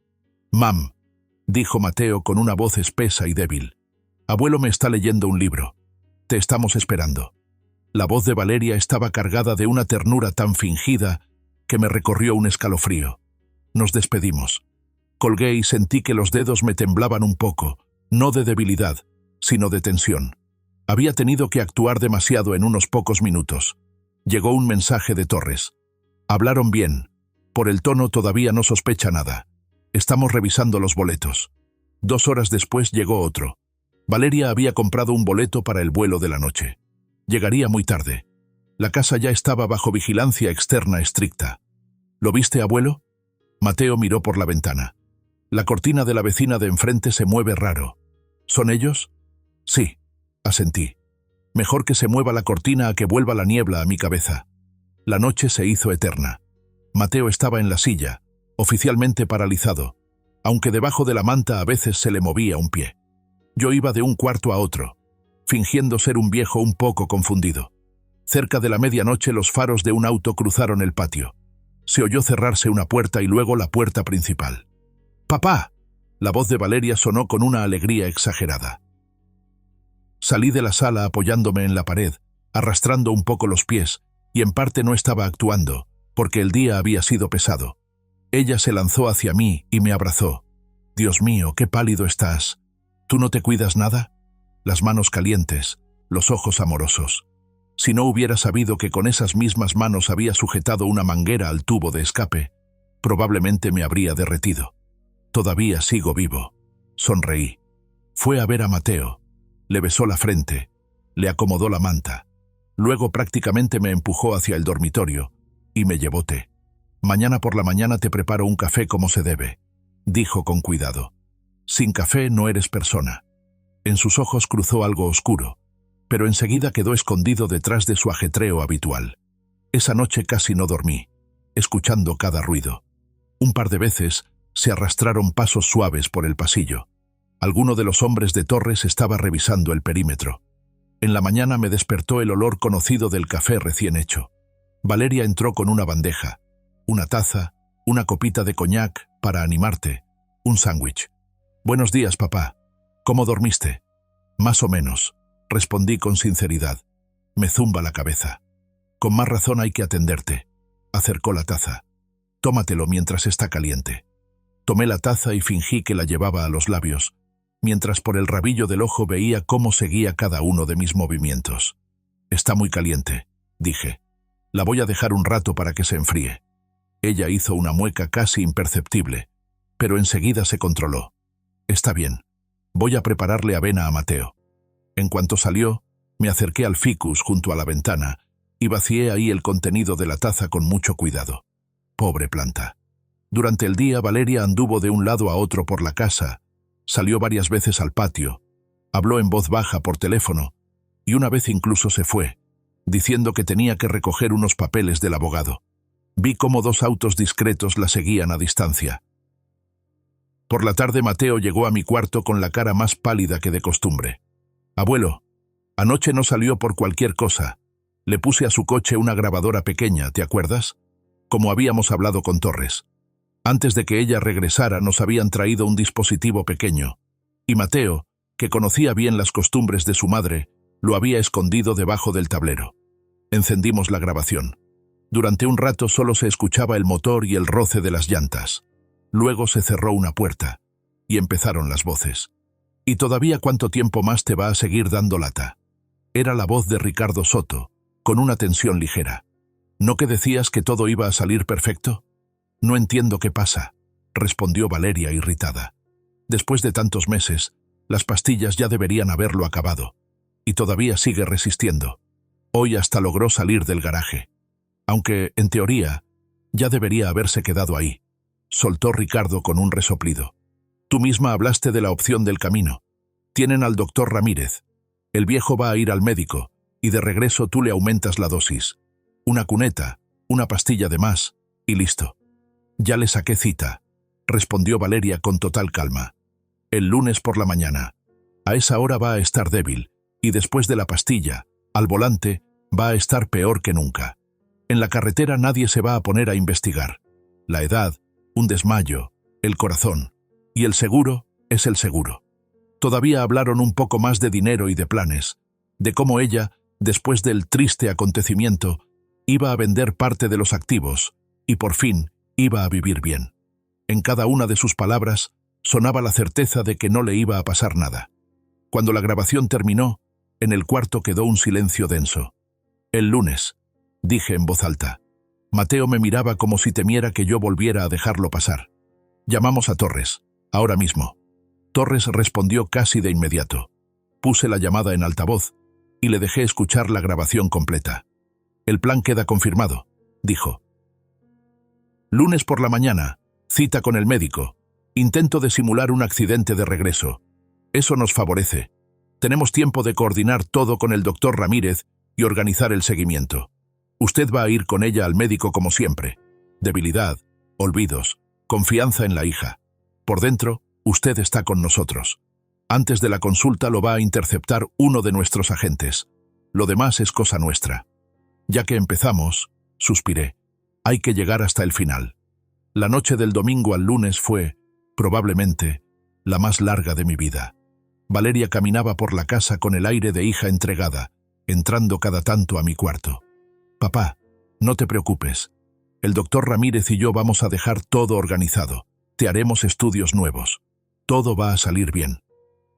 «Mam», dijo Mateo con una voz espesa y débil. «Abuelo me está leyendo un libro. Te estamos esperando». La voz de Valeria estaba cargada de una ternura tan fingida que me recorrió un escalofrío. Nos despedimos. Colgué y sentí que los dedos me temblaban un poco, no de debilidad, sino de tensión. Había tenido que actuar demasiado en unos pocos minutos. Llegó un mensaje de Torres. «Hablaron bien. Por el tono todavía no sospecha nada. Estamos revisando los boletos». 2 horas después llegó otro. Valeria había comprado un boleto para el vuelo de la noche. Llegaría muy tarde. La casa ya estaba bajo vigilancia externa estricta. «¿Lo viste, abuelo?» Mateo miró por la ventana. «La cortina de la vecina de enfrente se mueve raro». «¿Son ellos?» «Sí», asentí. «Mejor que se mueva la cortina a que vuelva la niebla a mi cabeza». La noche se hizo eterna. Mateo estaba en la silla, oficialmente paralizado, aunque debajo de la manta a veces se le movía un pie. Yo iba de un cuarto a otro, fingiendo ser un viejo un poco confundido. Cerca de la medianoche los faros de un auto cruzaron el patio. Se oyó cerrarse una puerta y luego la puerta principal. «¡Papá!». La voz de Valeria sonó con una alegría exagerada. Salí de la sala apoyándome en la pared, arrastrando un poco los pies, y en parte no estaba actuando, porque el día había sido pesado. Ella se lanzó hacia mí y me abrazó. «Dios mío, qué pálido estás. ¿Tú no te cuidas nada?». Las manos calientes, los ojos amorosos. Si no hubiera sabido que con esas mismas manos había sujetado una manguera al tubo de escape, probablemente me habría derretido. «Todavía sigo vivo». Sonreí. Fue a ver a Mateo. Le besó la frente. Le acomodó la manta. Luego prácticamente me empujó hacia el dormitorio y me llevó té. «Mañana por la mañana te preparo un café como se debe», dijo con cuidado. «Sin café no eres persona». En sus ojos cruzó algo oscuro, pero enseguida quedó escondido detrás de su ajetreo habitual. Esa noche casi no dormí, escuchando cada ruido. Un par de veces se arrastraron pasos suaves por el pasillo. Alguno de los hombres de Torres estaba revisando el perímetro. En la mañana me despertó el olor conocido del café recién hecho. Valeria entró con una bandeja, una taza, una copita de coñac para animarte, un sándwich. «Buenos días, papá. ¿Cómo dormiste?» «Más o menos», respondí con sinceridad. «Me zumba la cabeza». «Con más razón hay que atenderte». Acercó la taza. «Tómatelo mientras está caliente». Tomé la taza y fingí que la llevaba a los labios, mientras por el rabillo del ojo veía cómo seguía cada uno de mis movimientos. «Está muy caliente», dije. «La voy a dejar un rato para que se enfríe». Ella hizo una mueca casi imperceptible, pero enseguida se controló. «Está bien. Voy a prepararle avena a Mateo». En cuanto salió, me acerqué al ficus junto a la ventana y vacié ahí el contenido de la taza con mucho cuidado. Pobre planta. Durante el día Valeria anduvo de un lado a otro por la casa, salió varias veces al patio, habló en voz baja por teléfono y una vez incluso se fue, diciendo que tenía que recoger unos papeles del abogado. Vi cómo 2 autos discretos la seguían a distancia. Por la tarde Mateo llegó a mi cuarto con la cara más pálida que de costumbre. «Abuelo, anoche no salió por cualquier cosa. Le puse a su coche una grabadora pequeña, ¿te acuerdas? Como habíamos hablado con Torres. Antes de que ella regresara nos habían traído un dispositivo pequeño, y Mateo, que conocía bien las costumbres de su madre, lo había escondido debajo del tablero. Encendimos la grabación. Durante un rato solo se escuchaba el motor y el roce de las llantas. Luego se cerró una puerta, y empezaron las voces. «¿Y todavía cuánto tiempo más te va a seguir dando lata?». Era la voz de Ricardo Soto, con una tensión ligera. «¿No que decías que todo iba a salir perfecto?». «No entiendo qué pasa», respondió Valeria irritada. «Después de tantos meses, las pastillas ya deberían haberlo acabado. Y todavía sigue resistiendo. Hoy hasta logró salir del garaje. Aunque, en teoría, ya debería haberse quedado ahí», soltó Ricardo con un resoplido. «Tú misma hablaste de la opción del camino. Tienen al doctor Ramírez. El viejo va a ir al médico, y de regreso tú le aumentas la dosis. Una cuneta, una pastilla de más, y listo». «Ya le saqué cita», respondió Valeria con total calma. «El lunes por la mañana. A esa hora va a estar débil, y después de la pastilla, Al volante, va a estar peor que nunca. En la carretera nadie se va a poner a investigar. La edad, un desmayo, el corazón. Y el seguro es el seguro. Todavía hablaron un poco más de dinero y de planes, de cómo ella, después del triste acontecimiento, iba a vender parte de los activos y por fin iba a vivir bien. En cada una de sus palabras sonaba la certeza de que no le iba a pasar nada. Cuando la grabación terminó, en el cuarto quedó un silencio denso. El lunes, dije en voz alta. Mateo me miraba como si temiera que yo volviera a dejarlo pasar. Llamamos a Torres, ahora mismo. Torres respondió casi de inmediato. Puse la llamada en altavoz y le dejé escuchar la grabación completa. El plan queda confirmado, dijo. Lunes por la mañana, cita con el médico. Intento de simular un accidente de regreso. Eso nos favorece. Tenemos tiempo de coordinar todo con el doctor Ramírez y organizar el seguimiento. Usted va a ir con ella al médico como siempre. Debilidad, olvidos, confianza en la hija. Por dentro, usted está con nosotros. Antes de la consulta lo va a interceptar uno de nuestros agentes. Lo demás es cosa nuestra. Ya que empezamos, suspiré, hay que llegar hasta el final. La noche del domingo al lunes fue, probablemente, la más larga de mi vida. Valeria caminaba por la casa con el aire de hija entregada, entrando cada tanto a mi cuarto. Papá, no te preocupes. El doctor Ramírez y yo vamos a dejar todo organizado. Te haremos estudios nuevos. Todo va a salir bien.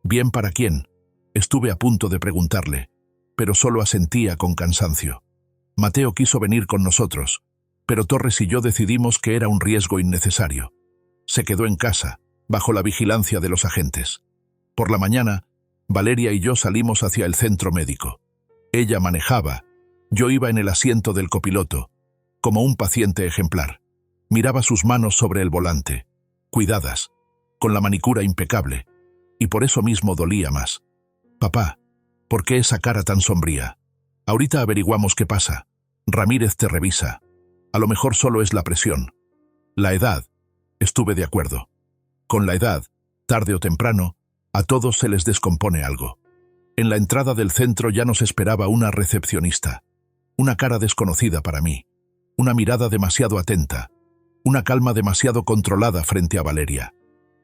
¿Bien para quién? Estuve a punto de preguntarle, pero solo asentía con cansancio. Mateo quiso venir con nosotros, pero Torres y yo decidimos que era un riesgo innecesario. Se quedó en casa, bajo la vigilancia de los agentes. Por la mañana, Valeria y yo salimos hacia el centro médico. Ella manejaba, yo iba en el asiento del copiloto, como un paciente ejemplar. Miraba sus manos sobre el volante, cuidadas, con la manicura impecable, y por eso mismo dolía más. Papá, ¿por qué esa cara tan sombría? Ahorita averiguamos qué pasa. Ramírez te revisa. A lo mejor solo es la presión. La edad. Estuve de acuerdo. Con la edad, tarde o temprano, a todos se les descompone algo. En la entrada del centro ya nos esperaba una recepcionista. Una cara desconocida para mí. Una mirada demasiado atenta. Una calma demasiado controlada frente a Valeria.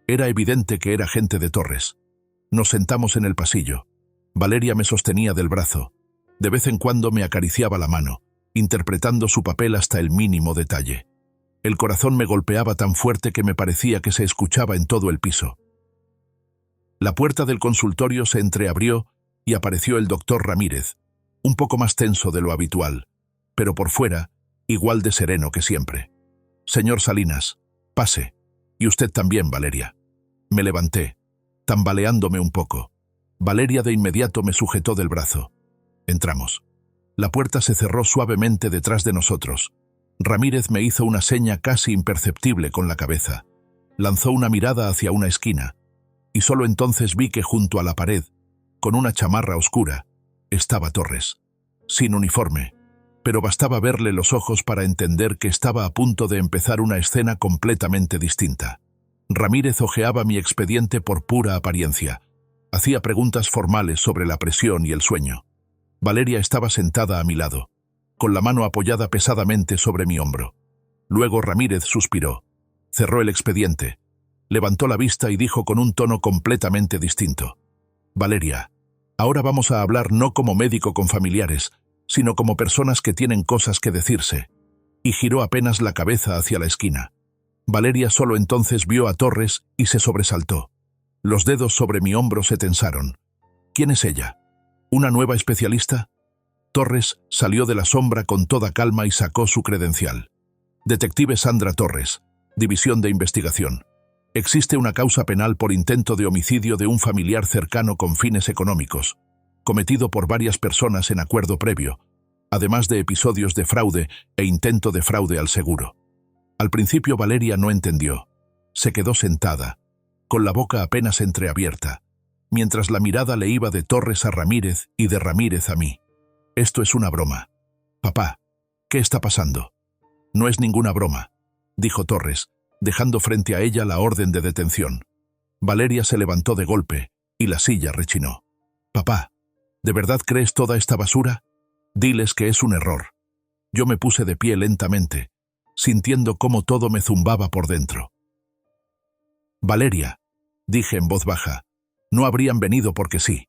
Era evidente que era gente de Torres. Nos sentamos en el pasillo. Valeria me sostenía del brazo. De vez en cuando me acariciaba la mano, interpretando su papel hasta el mínimo detalle. El corazón me golpeaba tan fuerte que me parecía que se escuchaba en todo el piso. La puerta del consultorio se entreabrió y apareció el doctor Ramírez, un poco más tenso de lo habitual, pero por fuera, igual de sereno que siempre. Señor Salinas, pase. Y usted también, Valeria. Me levanté, tambaleándome un poco. Valeria de inmediato me sujetó del brazo. Entramos. La puerta se cerró suavemente detrás de nosotros. Ramírez me hizo una seña casi imperceptible con la cabeza. Lanzó una mirada hacia una esquina, y solo entonces vi que junto a la pared, con una chamarra oscura, estaba Torres. Sin uniforme, pero bastaba verle los ojos para entender que estaba a punto de empezar una escena completamente distinta. Ramírez hojeaba mi expediente por pura apariencia. Hacía preguntas formales sobre la presión y el sueño. Valeria estaba sentada a mi lado, con la mano apoyada pesadamente sobre mi hombro. Luego Ramírez suspiró, cerró el expediente, levantó la vista y dijo con un tono completamente distinto: Valeria, ahora vamos a hablar no como médico con familiares, sino como personas que tienen cosas que decirse. Y giró apenas la cabeza hacia la esquina. Valeria solo entonces vio a Torres y se sobresaltó. Los dedos sobre mi hombro se tensaron. ¿Quién es ella? ¿Una nueva especialista? Torres salió de la sombra con toda calma y sacó su credencial. Detective Sandra Torres, División de Investigación. Existe una causa penal por intento de homicidio de un familiar cercano con fines económicos, cometido por varias personas en acuerdo previo, además de episodios de fraude e intento de fraude al seguro. Al principio Valeria no entendió. Se quedó sentada, con la boca apenas entreabierta, mientras la mirada le iba de Torres a Ramírez y de Ramírez a mí. Esto es una broma. Papá, ¿qué está pasando? No es ninguna broma, dijo Torres, dejando frente a ella la orden de detención. Valeria se levantó de golpe y la silla rechinó. Papá, ¿de verdad crees toda esta basura? Diles que es un error. Yo me puse de pie lentamente, sintiendo cómo todo me zumbaba por dentro. Valeria, dije en voz baja, no habrían venido porque sí.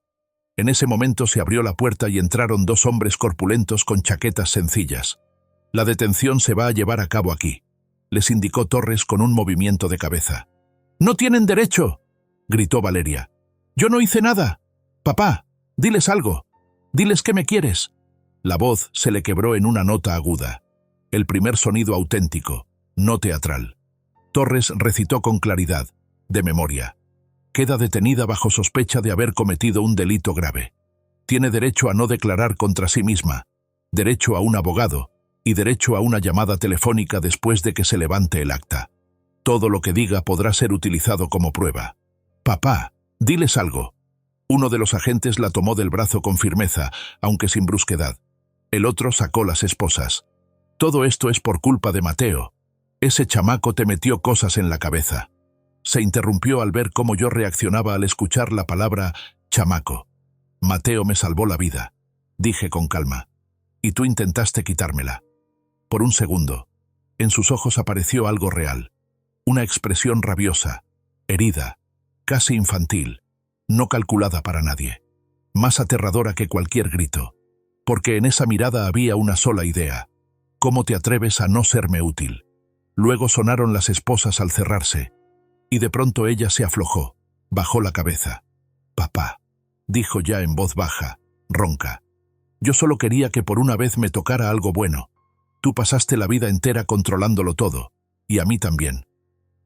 En ese momento se abrió la puerta y entraron 2 hombres corpulentos con chaquetas sencillas. La detención se va a llevar a cabo aquí, les indicó Torres con un movimiento de cabeza. ¡No tienen derecho!, gritó Valeria. ¡Yo no hice nada! Papá, diles algo. Diles que me quieres. La voz se le quebró en una nota aguda. El primer sonido auténtico, no teatral. Torres recitó con claridad, de memoria. Queda detenida bajo sospecha de haber cometido un delito grave. Tiene derecho a no declarar contra sí misma, derecho a un abogado y derecho a una llamada telefónica después de que se levante el acta. Todo lo que diga podrá ser utilizado como prueba. Papá, diles algo. Uno de los agentes la tomó del brazo con firmeza, aunque sin brusquedad. El otro sacó las esposas. Todo esto es por culpa de Mateo. Ese chamaco te metió cosas en la cabeza. Se interrumpió al ver cómo yo reaccionaba al escuchar la palabra chamaco. Mateo me salvó la vida, dije con calma. Y tú intentaste quitármela. Por un segundo, en sus ojos apareció algo real. Una expresión rabiosa, herida, casi infantil, no calculada para nadie. Más aterradora que cualquier grito. Porque en esa mirada había una sola idea. ¿Cómo te atreves a no serme útil? Luego sonaron las esposas al cerrarse. Y de pronto ella se aflojó, bajó la cabeza. Papá, dijo ya en voz baja, ronca. Yo solo quería que por una vez me tocara algo bueno. Tú pasaste la vida entera controlándolo todo, y a mí también.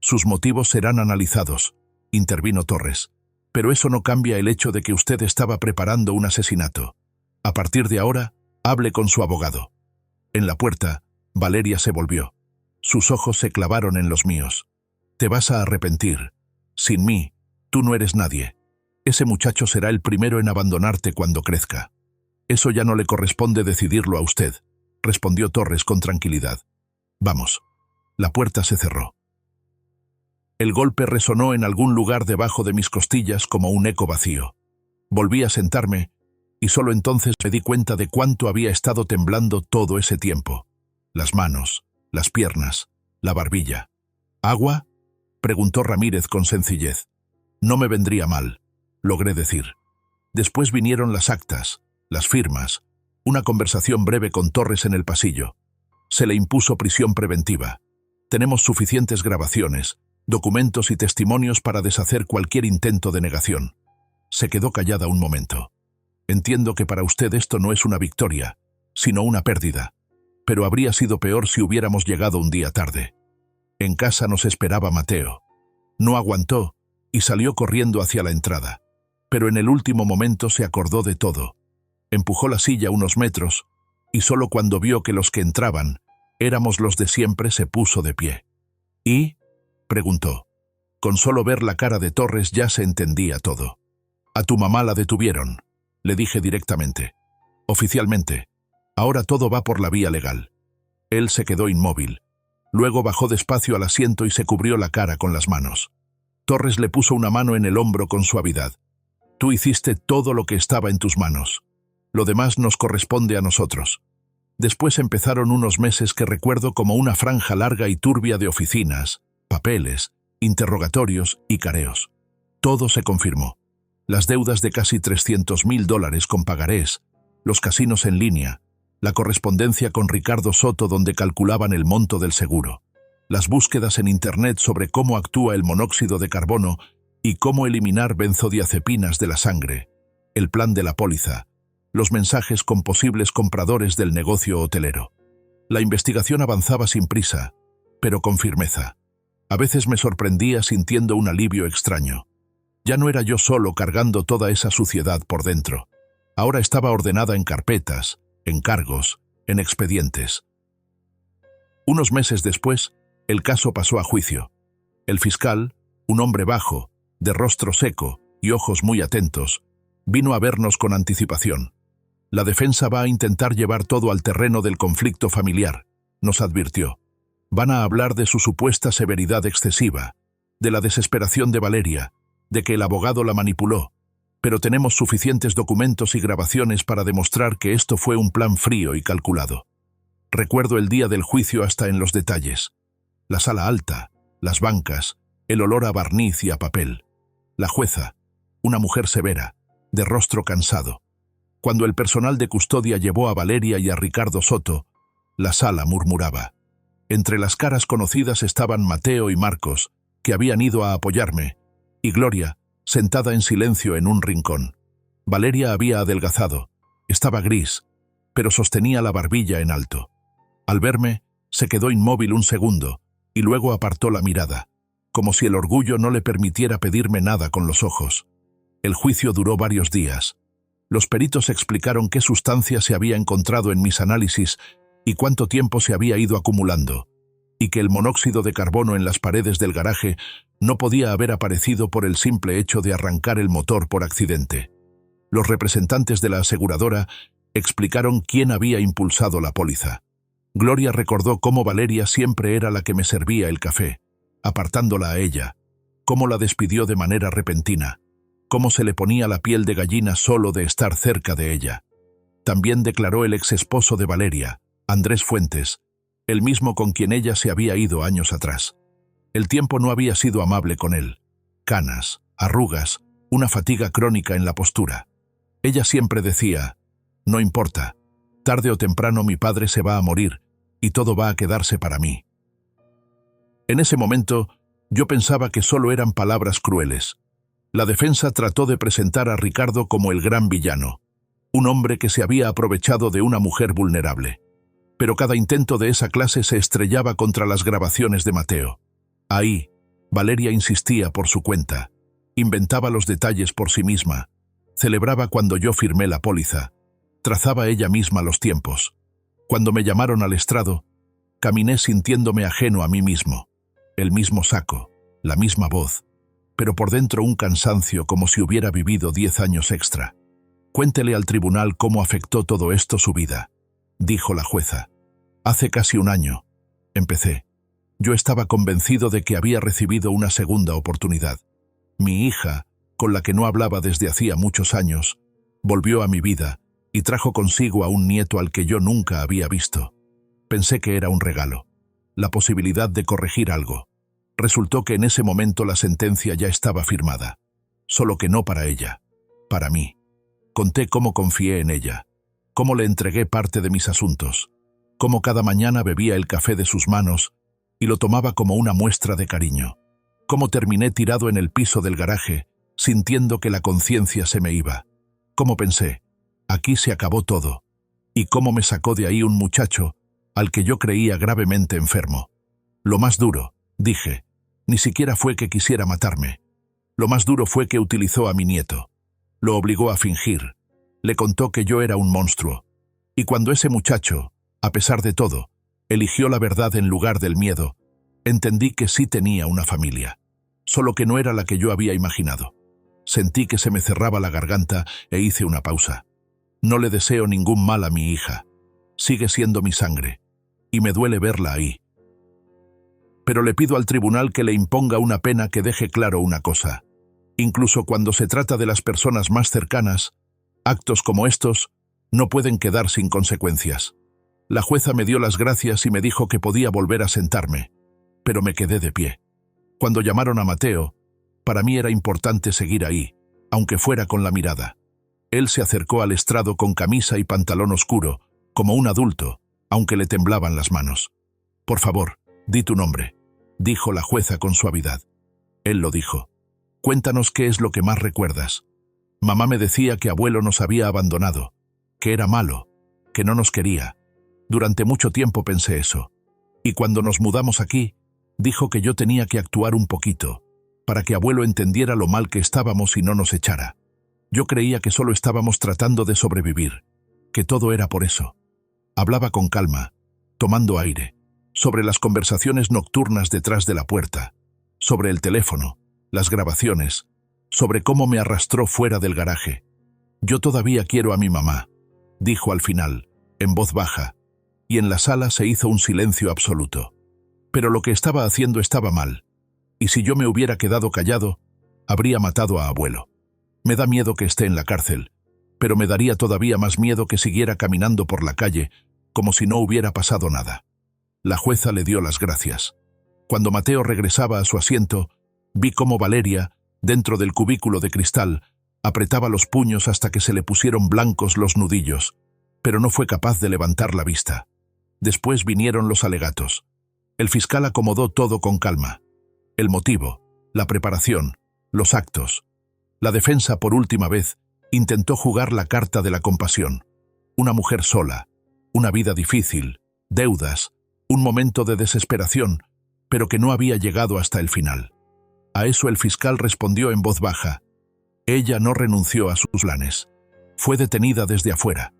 Sus motivos serán analizados, intervino Torres. Pero eso no cambia el hecho de que usted estaba preparando un asesinato. A partir de ahora, hable con su abogado. En la puerta, Valeria se volvió. Sus ojos se clavaron en los míos. Te vas a arrepentir. Sin mí, tú no eres nadie. Ese muchacho será el primero en abandonarte cuando crezca. Eso ya no le corresponde decidirlo a usted, respondió Torres con tranquilidad. Vamos. La puerta se cerró. El golpe resonó en algún lugar debajo de mis costillas como un eco vacío. Volví a sentarme, y solo entonces me di cuenta de cuánto había estado temblando todo ese tiempo. Las manos, las piernas, la barbilla. ¿Agua?, preguntó Ramírez con sencillez. No me vendría mal, logré decir. Después vinieron las actas, las firmas, una conversación breve con Torres en el pasillo. Se le impuso prisión preventiva. Tenemos suficientes grabaciones, documentos y testimonios para deshacer cualquier intento de negación. Se quedó callada un momento. Entiendo que para usted esto no es una victoria, sino una pérdida. Pero habría sido peor si hubiéramos llegado un día tarde. En casa nos esperaba Mateo. No aguantó y salió corriendo hacia la entrada. Pero en el último momento se acordó de todo. Empujó la silla unos metros y solo cuando vio que los que entraban éramos los de siempre se puso de pie. ¿Y?, preguntó. Con solo ver la cara de Torres ya se entendía todo. A tu mamá la detuvieron, le dije directamente. Oficialmente. Ahora todo va por la vía legal. Él se quedó inmóvil. Luego bajó despacio al asiento y se cubrió la cara con las manos. Torres le puso una mano en el hombro con suavidad. Tú hiciste todo lo que estaba en tus manos. Lo demás nos corresponde a nosotros. Después empezaron unos meses que recuerdo como una franja larga y turbia de oficinas, papeles, interrogatorios y careos. Todo se confirmó. Las deudas de casi $300.000 con pagarés, los casinos en línea, la correspondencia con Ricardo Soto donde calculaban el monto del seguro, las búsquedas en Internet sobre cómo actúa el monóxido de carbono y cómo eliminar benzodiazepinas de la sangre, el plan de la póliza, los mensajes con posibles compradores del negocio hotelero. La investigación avanzaba sin prisa, pero con firmeza. A veces me sorprendía sintiendo un alivio extraño. Ya no era yo solo cargando toda esa suciedad por dentro. Ahora estaba ordenada en carpetas, en cargos, en expedientes. Unos meses después, el caso pasó a juicio. El fiscal, un hombre bajo, de rostro seco y ojos muy atentos, vino a vernos con anticipación. La defensa va a intentar llevar todo al terreno del conflicto familiar, nos advirtió. Van a hablar de su supuesta severidad excesiva, de la desesperación de Valeria, de que el abogado la manipuló, pero tenemos suficientes documentos y grabaciones para demostrar que esto fue un plan frío y calculado. Recuerdo el día del juicio hasta en los detalles. La sala alta, las bancas, el olor a barniz y a papel. La jueza, una mujer severa, de rostro cansado. Cuando el personal de custodia llevó a Valeria y a Ricardo Soto, la sala murmuraba. Entre las caras conocidas estaban Mateo y Marcos, que habían ido a apoyarme, y Gloria, sentada en silencio en un rincón. Valeria había adelgazado, estaba gris, pero sostenía la barbilla en alto. Al verme, se quedó inmóvil un segundo, y luego apartó la mirada, como si el orgullo no le permitiera pedirme nada con los ojos. El juicio duró varios días. Los peritos explicaron qué sustancia se había encontrado en mis análisis y cuánto tiempo se había ido acumulando, y que el monóxido de carbono en las paredes del garaje no podía haber aparecido por el simple hecho de arrancar el motor por accidente. Los representantes de la aseguradora explicaron quién había impulsado la póliza. Gloria recordó cómo Valeria siempre era la que me servía el café, apartándola a ella, cómo la despidió de manera repentina, cómo se le ponía la piel de gallina solo de estar cerca de ella. También declaró el exesposo de Valeria, Andrés Fuentes, el mismo con quien ella se había ido años atrás. El tiempo no había sido amable con él. Canas, arrugas, una fatiga crónica en la postura. Ella siempre decía, no importa, tarde o temprano mi padre se va a morir y todo va a quedarse para mí. En ese momento, yo pensaba que solo eran palabras crueles. La defensa trató de presentar a Ricardo como el gran villano, un hombre que se había aprovechado de una mujer vulnerable. Pero cada intento de esa clase se estrellaba contra las grabaciones de Mateo. Ahí, Valeria insistía por su cuenta, inventaba los detalles por sí misma, celebraba cuando yo firmé la póliza, trazaba ella misma los tiempos. Cuando me llamaron al estrado, caminé sintiéndome ajeno a mí mismo. El mismo saco, la misma voz, pero por dentro un cansancio como si hubiera vivido 10 años extra. Cuéntele al tribunal cómo afectó todo esto su vida, dijo la jueza. Hace casi un año, empecé. Yo estaba convencido de que había recibido una segunda oportunidad. Mi hija, con la que no hablaba desde hacía muchos años, volvió a mi vida y trajo consigo a un nieto al que yo nunca había visto. Pensé que era un regalo, la posibilidad de corregir algo. Resultó que en ese momento la sentencia ya estaba firmada, solo que no para ella, para mí. Conté cómo confié en ella, cómo le entregué parte de mis asuntos, cómo cada mañana bebía el café de sus manos y lo tomaba como una muestra de cariño, cómo terminé tirado en el piso del garaje, sintiendo que la conciencia se me iba, cómo pensé, aquí se acabó todo, y cómo me sacó de ahí un muchacho al que yo creía gravemente enfermo. Lo más duro, dije, ni siquiera fue que quisiera matarme. Lo más duro fue que utilizó a mi nieto. Lo obligó a fingir. Le contó que yo era un monstruo. Y cuando ese muchacho, a pesar de todo, eligió la verdad en lugar del miedo, entendí que sí tenía una familia, solo que no era la que yo había imaginado. Sentí que se me cerraba la garganta e hice una pausa. No le deseo ningún mal a mi hija. Sigue siendo mi sangre, y me duele verla ahí. Pero le pido al tribunal que le imponga una pena que deje claro una cosa. Incluso cuando se trata de las personas más cercanas, actos como estos no pueden quedar sin consecuencias. La jueza me dio las gracias y me dijo que podía volver a sentarme, pero me quedé de pie. Cuando llamaron a Mateo, para mí era importante seguir ahí, aunque fuera con la mirada. Él se acercó al estrado con camisa y pantalón oscuro, como un adulto, aunque le temblaban las manos. «Por favor, di tu nombre», dijo la jueza con suavidad. Él lo dijo. «Cuéntanos qué es lo que más recuerdas». Mamá me decía que abuelo nos había abandonado, que era malo, que no nos quería. Durante mucho tiempo pensé eso. Y cuando nos mudamos aquí, dijo que yo tenía que actuar un poquito, para que abuelo entendiera lo mal que estábamos y no nos echara. Yo creía que solo estábamos tratando de sobrevivir, que todo era por eso. Hablaba con calma, tomando aire, sobre las conversaciones nocturnas detrás de la puerta, sobre el teléfono, las grabaciones, sobre cómo me arrastró fuera del garaje. «Yo todavía quiero a mi mamá», dijo al final, en voz baja, y en la sala se hizo un silencio absoluto. Pero lo que estaba haciendo estaba mal, y si yo me hubiera quedado callado, habría matado a abuelo. Me da miedo que esté en la cárcel, pero me daría todavía más miedo que siguiera caminando por la calle como si no hubiera pasado nada. La jueza le dio las gracias. Cuando Mateo regresaba a su asiento, vi cómo Valeria, dentro del cubículo de cristal, apretaba los puños hasta que se le pusieron blancos los nudillos, pero no fue capaz de levantar la vista. Después vinieron los alegatos. El fiscal acomodó todo con calma. El motivo, la preparación, los actos. La defensa, por última vez, intentó jugar la carta de la compasión. Una mujer sola, una vida difícil, deudas, un momento de desesperación, pero que no había llegado hasta el final. A eso el fiscal respondió en voz baja. Ella no renunció a sus planes. Fue detenida desde afuera.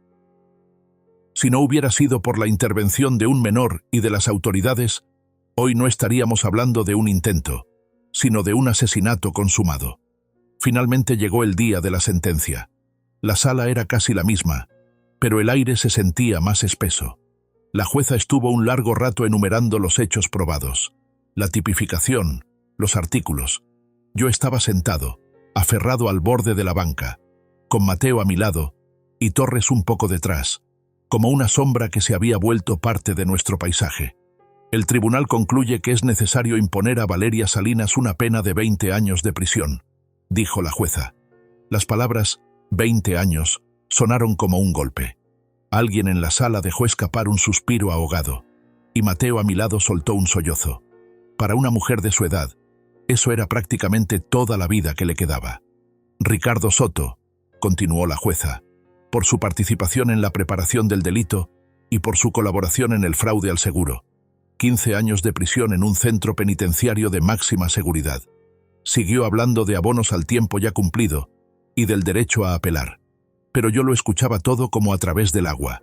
Si no hubiera sido por la intervención de un menor y de las autoridades, hoy no estaríamos hablando de un intento, sino de un asesinato consumado. Finalmente llegó el día de la sentencia. La sala era casi la misma, pero el aire se sentía más espeso. La jueza estuvo un largo rato enumerando los hechos probados, la tipificación, los artículos. Yo estaba sentado, aferrado al borde de la banca, con Mateo a mi lado y Torres un poco detrás, como una sombra que se había vuelto parte de nuestro paisaje. El tribunal concluye que es necesario imponer a Valeria Salinas una pena de 20 años de prisión, dijo la jueza. Las palabras 20 años sonaron como un golpe. Alguien en la sala dejó escapar un suspiro ahogado, y Mateo a mi lado soltó un sollozo. Para una mujer de su edad, eso era prácticamente toda la vida que le quedaba. Ricardo Soto, continuó la jueza, por su participación en la preparación del delito y por su colaboración en el fraude al seguro. 15 años de prisión en un centro penitenciario de máxima seguridad. Siguió hablando de abonos al tiempo ya cumplido y del derecho a apelar. Pero yo lo escuchaba todo como a través del agua.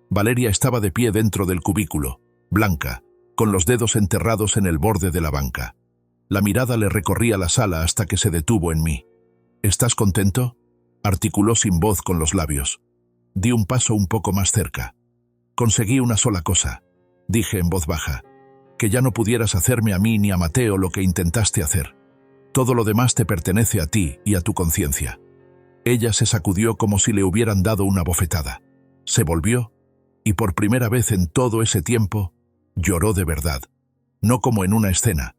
Valeria estaba de pie dentro del cubículo, blanca, con los dedos enterrados en el borde de la banca. La mirada le recorría la sala hasta que se detuvo en mí. ¿Estás contento?, articuló sin voz con los labios. Di un paso un poco más cerca. Conseguí una sola cosa, dije en voz baja, que ya no pudieras hacerme a mí ni a Mateo lo que intentaste hacer. Todo lo demás te pertenece a ti y a tu conciencia. Ella se sacudió como si le hubieran dado una bofetada. Se volvió, y por primera vez en todo ese tiempo, lloró de verdad, no como en una escena,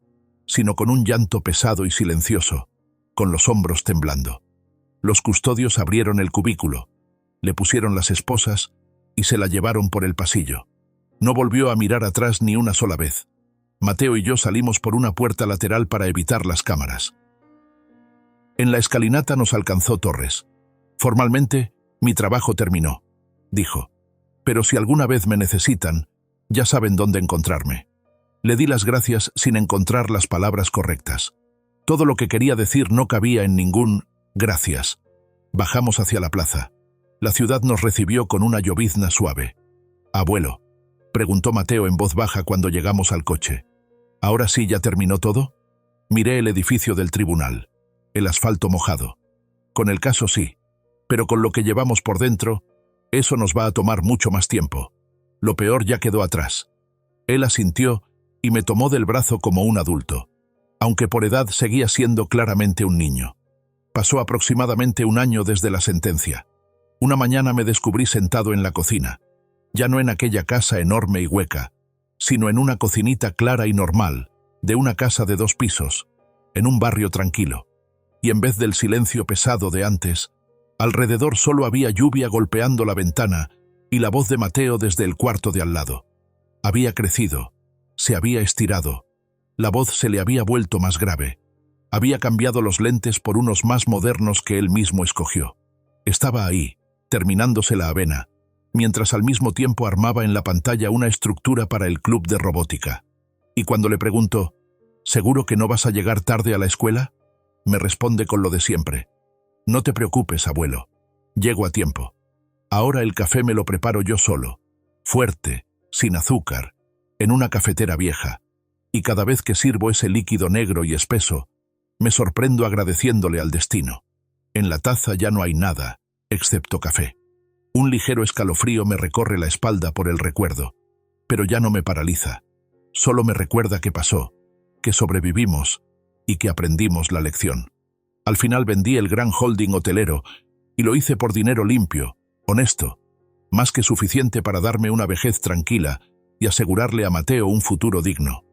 sino con un llanto pesado y silencioso, con los hombros temblando. Los custodios abrieron el cubículo, le pusieron las esposas y se la llevaron por el pasillo. No volvió a mirar atrás ni una sola vez. Mateo y yo salimos por una puerta lateral para evitar las cámaras. En la escalinata nos alcanzó Torres. Formalmente, mi trabajo terminó, dijo. Pero si alguna vez me necesitan, ya saben dónde encontrarme. Le di las gracias sin encontrar las palabras correctas. Todo lo que quería decir no cabía en ningún gracias. Bajamos hacia la plaza. La ciudad nos recibió con una llovizna suave. «Abuelo», preguntó Mateo en voz baja cuando llegamos al coche. «¿Ahora sí ya terminó todo?» Miré el edificio del tribunal. El asfalto mojado. Con el caso sí, pero con lo que llevamos por dentro, eso nos va a tomar mucho más tiempo. Lo peor ya quedó atrás. Él asintió y me tomó del brazo como un adulto, aunque por edad seguía siendo claramente un niño. Pasó aproximadamente un año desde la sentencia. Una mañana me descubrí sentado en la cocina, ya no en aquella casa enorme y hueca, sino en una cocinita clara y normal, de una casa de 2 pisos, en un barrio tranquilo. Y en vez del silencio pesado de antes, alrededor solo había lluvia golpeando la ventana y la voz de Mateo desde el cuarto de al lado. Había crecido, se había estirado, la voz se le había vuelto más grave. Había cambiado los lentes por unos más modernos que él mismo escogió. Estaba ahí, terminándose la avena, mientras al mismo tiempo armaba en la pantalla una estructura para el club de robótica. Y cuando le pregunto, ¿seguro que no vas a llegar tarde a la escuela?, me responde con lo de siempre. No te preocupes, abuelo. Llego a tiempo. Ahora el café me lo preparo yo solo, fuerte, sin azúcar, en una cafetera vieja. Y cada vez que sirvo ese líquido negro y espeso, me sorprendo agradeciéndole al destino. En la taza ya no hay nada, excepto café. Un ligero escalofrío me recorre la espalda por el recuerdo, pero ya no me paraliza. Solo me recuerda que pasó, que sobrevivimos y que aprendimos la lección. Al final vendí el gran holding hotelero y lo hice por dinero limpio, honesto, más que suficiente para darme una vejez tranquila y asegurarle a Mateo un futuro digno.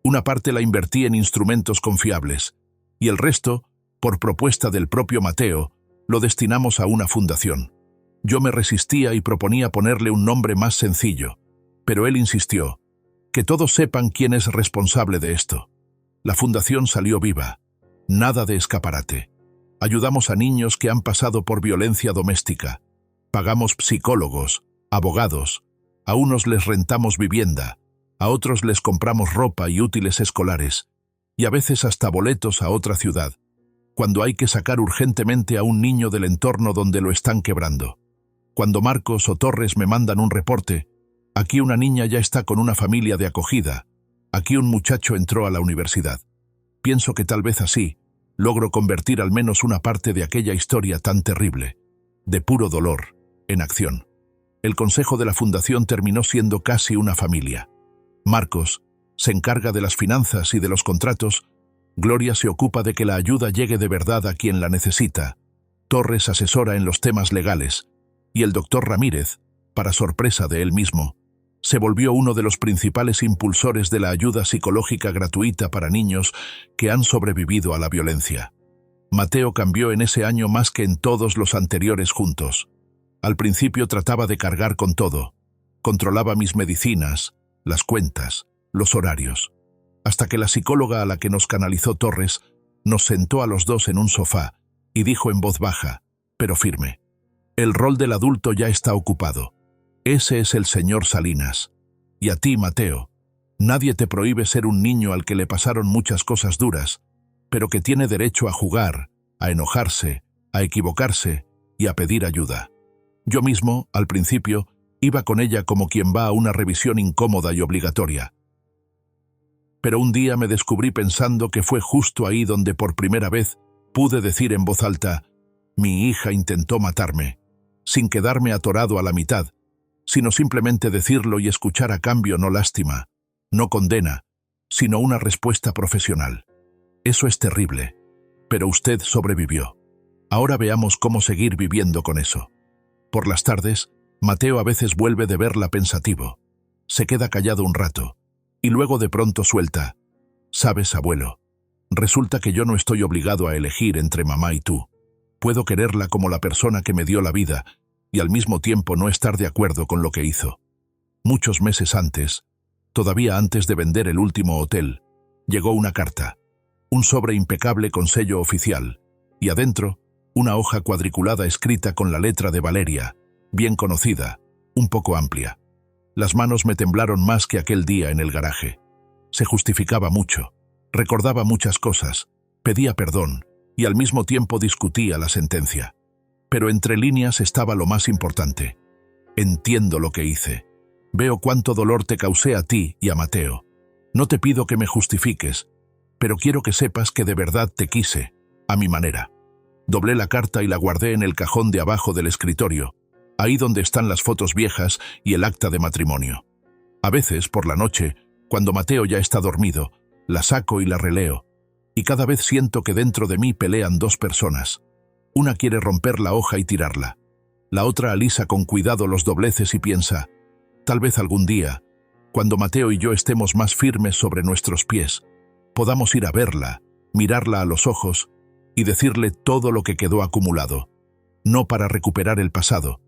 Una parte la invertí en instrumentos confiables y el resto, por propuesta del propio Mateo, lo destinamos a una fundación. Yo me resistía y proponía ponerle un nombre más sencillo, pero él insistió: que todos sepan quién es responsable de esto. La fundación salió viva. Nada de escaparate. Ayudamos a niños que han pasado por violencia doméstica. Pagamos psicólogos, abogados. A unos les rentamos vivienda, a otros les compramos ropa y útiles escolares, y a veces hasta boletos a otra ciudad, cuando hay que sacar urgentemente a un niño del entorno donde lo están quebrando. Cuando Marcos o Torres me mandan un reporte: aquí una niña ya está con una familia de acogida, aquí un muchacho entró a la universidad. Pienso que tal vez así logro convertir al menos una parte de aquella historia tan terrible, de puro dolor, en acción. El consejo de la fundación terminó siendo casi una familia. Marcos se encarga de las finanzas y de los contratos, Gloria se ocupa de que la ayuda llegue de verdad a quien la necesita, Torres asesora en los temas legales, y el doctor Ramírez, para sorpresa de él mismo, se volvió uno de los principales impulsores de la ayuda psicológica gratuita para niños que han sobrevivido a la violencia. Mateo cambió en ese año más que en todos los anteriores juntos. Al principio trataba de cargar con todo. Controlaba mis medicinas, las cuentas, los horarios. Hasta que la psicóloga a la que nos canalizó Torres nos sentó a los dos en un sofá y dijo en voz baja, pero firme: el rol del adulto ya está ocupado. Ese es el señor Salinas. Y a ti, Mateo, nadie te prohíbe ser un niño al que le pasaron muchas cosas duras, pero que tiene derecho a jugar, a enojarse, a equivocarse y a pedir ayuda. Yo mismo, al principio, iba con ella como quien va a una revisión incómoda y obligatoria. Pero un día me descubrí pensando que fue justo ahí donde por primera vez pude decir en voz alta: mi hija intentó matarme, sin quedarme atorado a la mitad, sino simplemente decirlo y escuchar a cambio no lástima, no condena, sino una respuesta profesional. Eso es terrible, pero usted sobrevivió. Ahora veamos cómo seguir viviendo con eso. Por las tardes, Mateo a veces vuelve de verla pensativo. Se queda callado un rato, y luego de pronto suelta: «¿Sabes, abuelo? Resulta que yo no estoy obligado a elegir entre mamá y tú. Puedo quererla como la persona que me dio la vida y al mismo tiempo no estar de acuerdo con lo que hizo». Muchos meses antes, todavía antes de vender el último hotel, llegó una carta, un sobre impecable con sello oficial, y adentro, una hoja cuadriculada escrita con la letra de Valeria, bien conocida, un poco amplia. Las manos me temblaron más que aquel día en el garaje. Se justificaba mucho, recordaba muchas cosas, pedía perdón y al mismo tiempo discutía la sentencia. Pero entre líneas estaba lo más importante. Entiendo lo que hice. Veo cuánto dolor te causé a ti y a Mateo. No te pido que me justifiques, pero quiero que sepas que de verdad te quise, a mi manera. Doblé la carta y la guardé en el cajón de abajo del escritorio, ahí donde están las fotos viejas y el acta de matrimonio. A veces, por la noche, cuando Mateo ya está dormido, la saco y la releo, y cada vez siento que dentro de mí pelean dos personas. Una quiere romper la hoja y tirarla. La otra alisa con cuidado los dobleces y piensa: tal vez algún día, cuando Mateo y yo estemos más firmes sobre nuestros pies, podamos ir a verla, mirarla a los ojos y decirle todo lo que quedó acumulado, no para recuperar el pasado,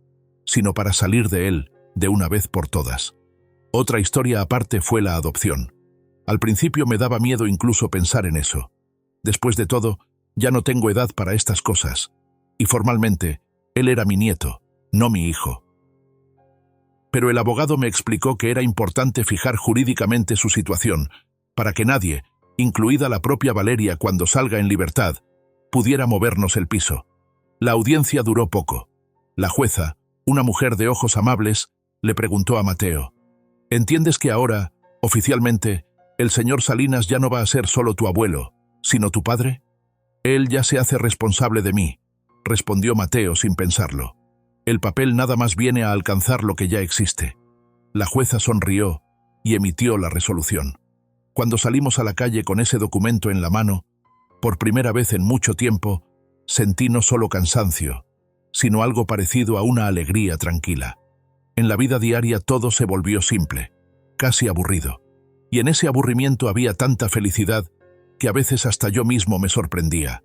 sino para salir de él de una vez por todas. Otra historia aparte fue la adopción. Al principio me daba miedo incluso pensar en eso. Después de todo, ya no tengo edad para estas cosas, y formalmente, él era mi nieto, no mi hijo. Pero el abogado me explicó que era importante fijar jurídicamente su situación, para que nadie, incluida la propia Valeria cuando salga en libertad, pudiera movernos el piso. La audiencia duró poco. La jueza, una mujer de ojos amables, le preguntó a Mateo: «¿Entiendes que ahora, oficialmente, el señor Salinas ya no va a ser solo tu abuelo, sino tu padre?» «Él ya se hace responsable de mí», respondió Mateo sin pensarlo. «El papel nada más viene a alcanzar lo que ya existe». La jueza sonrió y emitió la resolución. Cuando salimos a la calle con ese documento en la mano, Por primera vez en mucho tiempo, sentí no solo cansancio, sino algo parecido a una alegría tranquila. En la vida diaria todo se volvió simple, casi aburrido. Y en ese aburrimiento había tanta felicidad que a veces hasta yo mismo me sorprendía.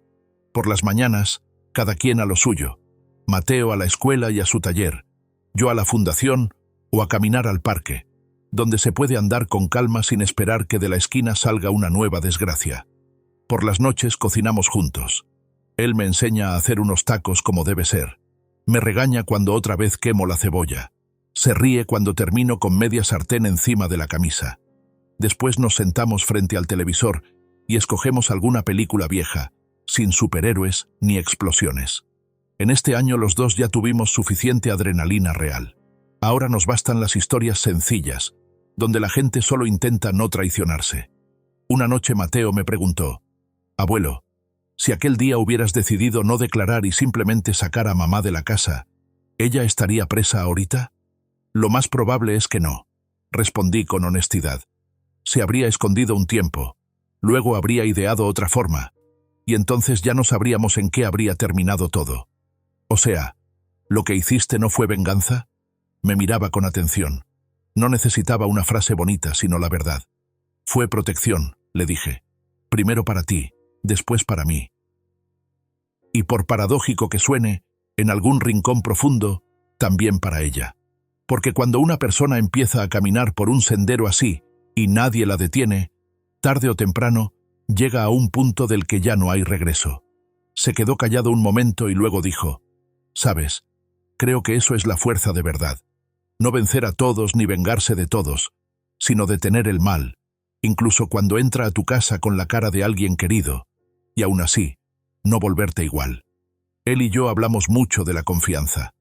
Por las mañanas, cada quien a lo suyo. Mateo a la escuela y a su taller, yo a la fundación o a caminar al parque, donde se puede andar con calma sin esperar que de la esquina salga una nueva desgracia. Por las noches cocinamos juntos. Él me enseña a hacer unos tacos como debe ser. Me regaña cuando otra vez quemo la cebolla. Se ríe cuando termino con media sartén encima de la camisa. Después nos sentamos frente al televisor y escogemos alguna película vieja, sin superhéroes ni explosiones. En este año los dos ya tuvimos suficiente adrenalina real. Ahora nos bastan las historias sencillas, donde la gente solo intenta no traicionarse. Una noche Mateo me preguntó: «Abuelo, si aquel día hubieras decidido no declarar y simplemente sacar a mamá de la casa, ¿ella estaría presa ahorita?» «Lo más probable es que no», respondí con honestidad. «Se habría escondido un tiempo, luego habría ideado otra forma, y entonces ya no sabríamos en qué habría terminado todo». «O sea, ¿lo que hiciste no fue venganza?» Me miraba con atención. No necesitaba una frase bonita, sino la verdad. «Fue protección», le dije. «Primero para ti, después para mí». Y por paradójico que suene, en algún rincón profundo, también para ella. Porque cuando una persona empieza a caminar por un sendero así, y nadie la detiene, tarde o temprano, llega a un punto del que ya no hay regreso. Se quedó callado un momento y luego dijo: «¿Sabes? Creo que eso es la fuerza de verdad. No vencer a todos ni vengarse de todos, sino detener el mal, incluso cuando entra a tu casa con la cara de alguien querido, y aún así, no volverte igual». Él y yo hablamos mucho de la confianza.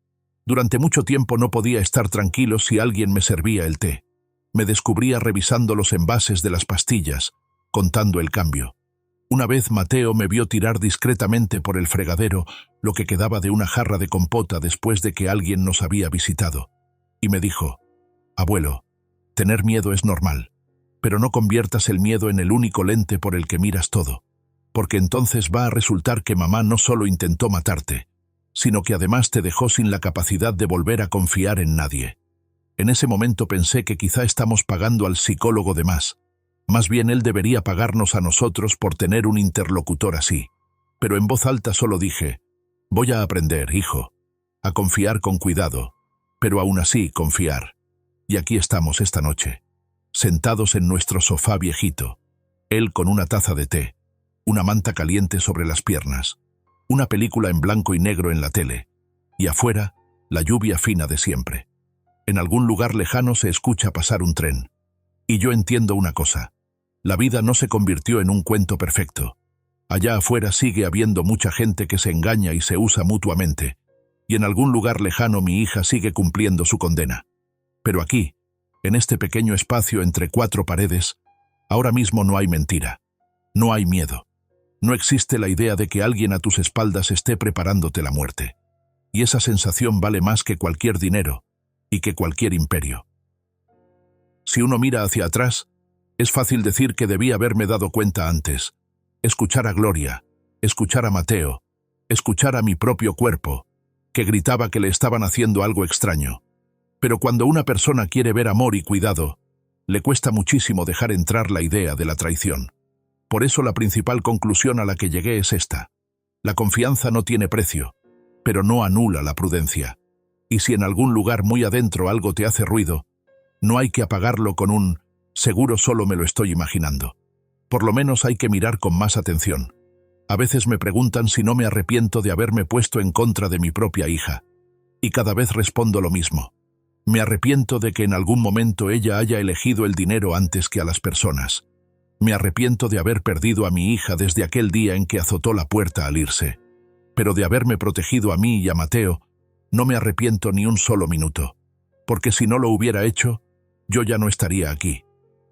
Durante mucho tiempo no podía estar tranquilo si alguien me servía el té. Me descubría revisando los envases de las pastillas, contando el cambio. Una vez Mateo me vio tirar discretamente por el fregadero lo que quedaba de una jarra de compota después de que alguien nos había visitado, y me dijo: «Abuelo, tener miedo es normal, pero no conviertas el miedo en el único lente por el que miras todo, porque entonces va a resultar que mamá no solo intentó matarte, sino que además te dejó sin la capacidad de volver a confiar en nadie». En ese momento pensé que quizá estamos pagando al psicólogo de más. Más bien él debería pagarnos a nosotros por tener un interlocutor así. Pero en voz alta solo dije: «Voy a aprender, hijo, a confiar con cuidado, pero aún así confiar». Y aquí estamos esta noche, sentados en nuestro sofá viejito, él con una taza de té, una manta caliente sobre las piernas, una película en blanco y negro en la tele, y afuera, la lluvia fina de siempre. En algún lugar lejano se escucha pasar un tren. Y yo entiendo una cosa: la vida no se convirtió en un cuento perfecto. Allá afuera sigue habiendo mucha gente que se engaña y se usa mutuamente, y en algún lugar lejano mi hija sigue cumpliendo su condena. Pero aquí, en este pequeño espacio entre cuatro paredes, ahora mismo no hay mentira, no hay miedo. No existe la idea de que alguien a tus espaldas esté preparándote la muerte. Y esa sensación vale más que cualquier dinero y que cualquier imperio. Si uno mira hacia atrás, es fácil decir que debí haberme dado cuenta antes. Escuchar a Gloria, escuchar a Mateo, escuchar a mi propio cuerpo, que gritaba que le estaban haciendo algo extraño. Pero cuando una persona quiere ver amor y cuidado, le cuesta muchísimo dejar entrar la idea de la traición. Por eso la principal conclusión a la que llegué es esta: la confianza no tiene precio, pero no anula la prudencia. Y si en algún lugar muy adentro algo te hace ruido, no hay que apagarlo con un «seguro solo me lo estoy imaginando». Por lo menos hay que mirar con más atención. A veces me preguntan si no me arrepiento de haberme puesto en contra de mi propia hija. Y cada vez respondo lo mismo. Me arrepiento de que en algún momento ella haya elegido el dinero antes que a las personas. Me arrepiento de haber perdido a mi hija desde aquel día en que azotó la puerta al irse. Pero de haberme protegido a mí y a Mateo, no me arrepiento ni un solo minuto. Porque si no lo hubiera hecho, yo ya no estaría aquí.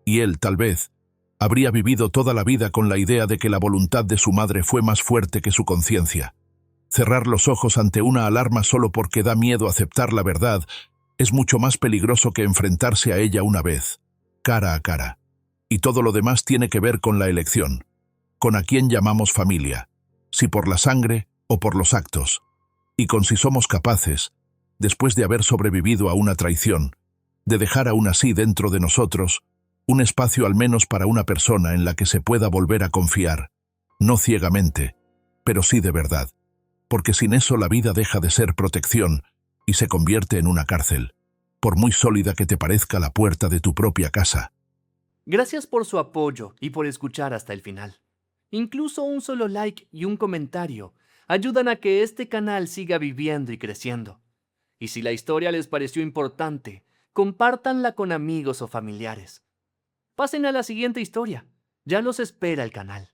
Y él, tal vez, habría vivido toda la vida con la idea de que la voluntad de su madre fue más fuerte que su conciencia. Cerrar los ojos ante una alarma solo porque da miedo aceptar la verdad es mucho más peligroso que enfrentarse a ella una vez, cara a cara. Y todo lo demás tiene que ver con la elección. con a quién llamamos familia, si por la sangre o por los actos, y con si somos capaces, después de haber sobrevivido a una traición, de dejar aún así dentro de nosotros un espacio al menos para una persona en la que se pueda volver a confiar, no ciegamente, pero sí de verdad, porque sin eso la vida deja de ser protección y se convierte en una cárcel, por muy sólida que te parezca la puerta de tu propia casa. Gracias por su apoyo y por escuchar hasta el final. Incluso un solo like y un comentario ayudan a que este canal siga viviendo y creciendo. Y si la historia les pareció importante, compártanla con amigos o familiares. Pasen a la siguiente historia. Ya los espera el canal.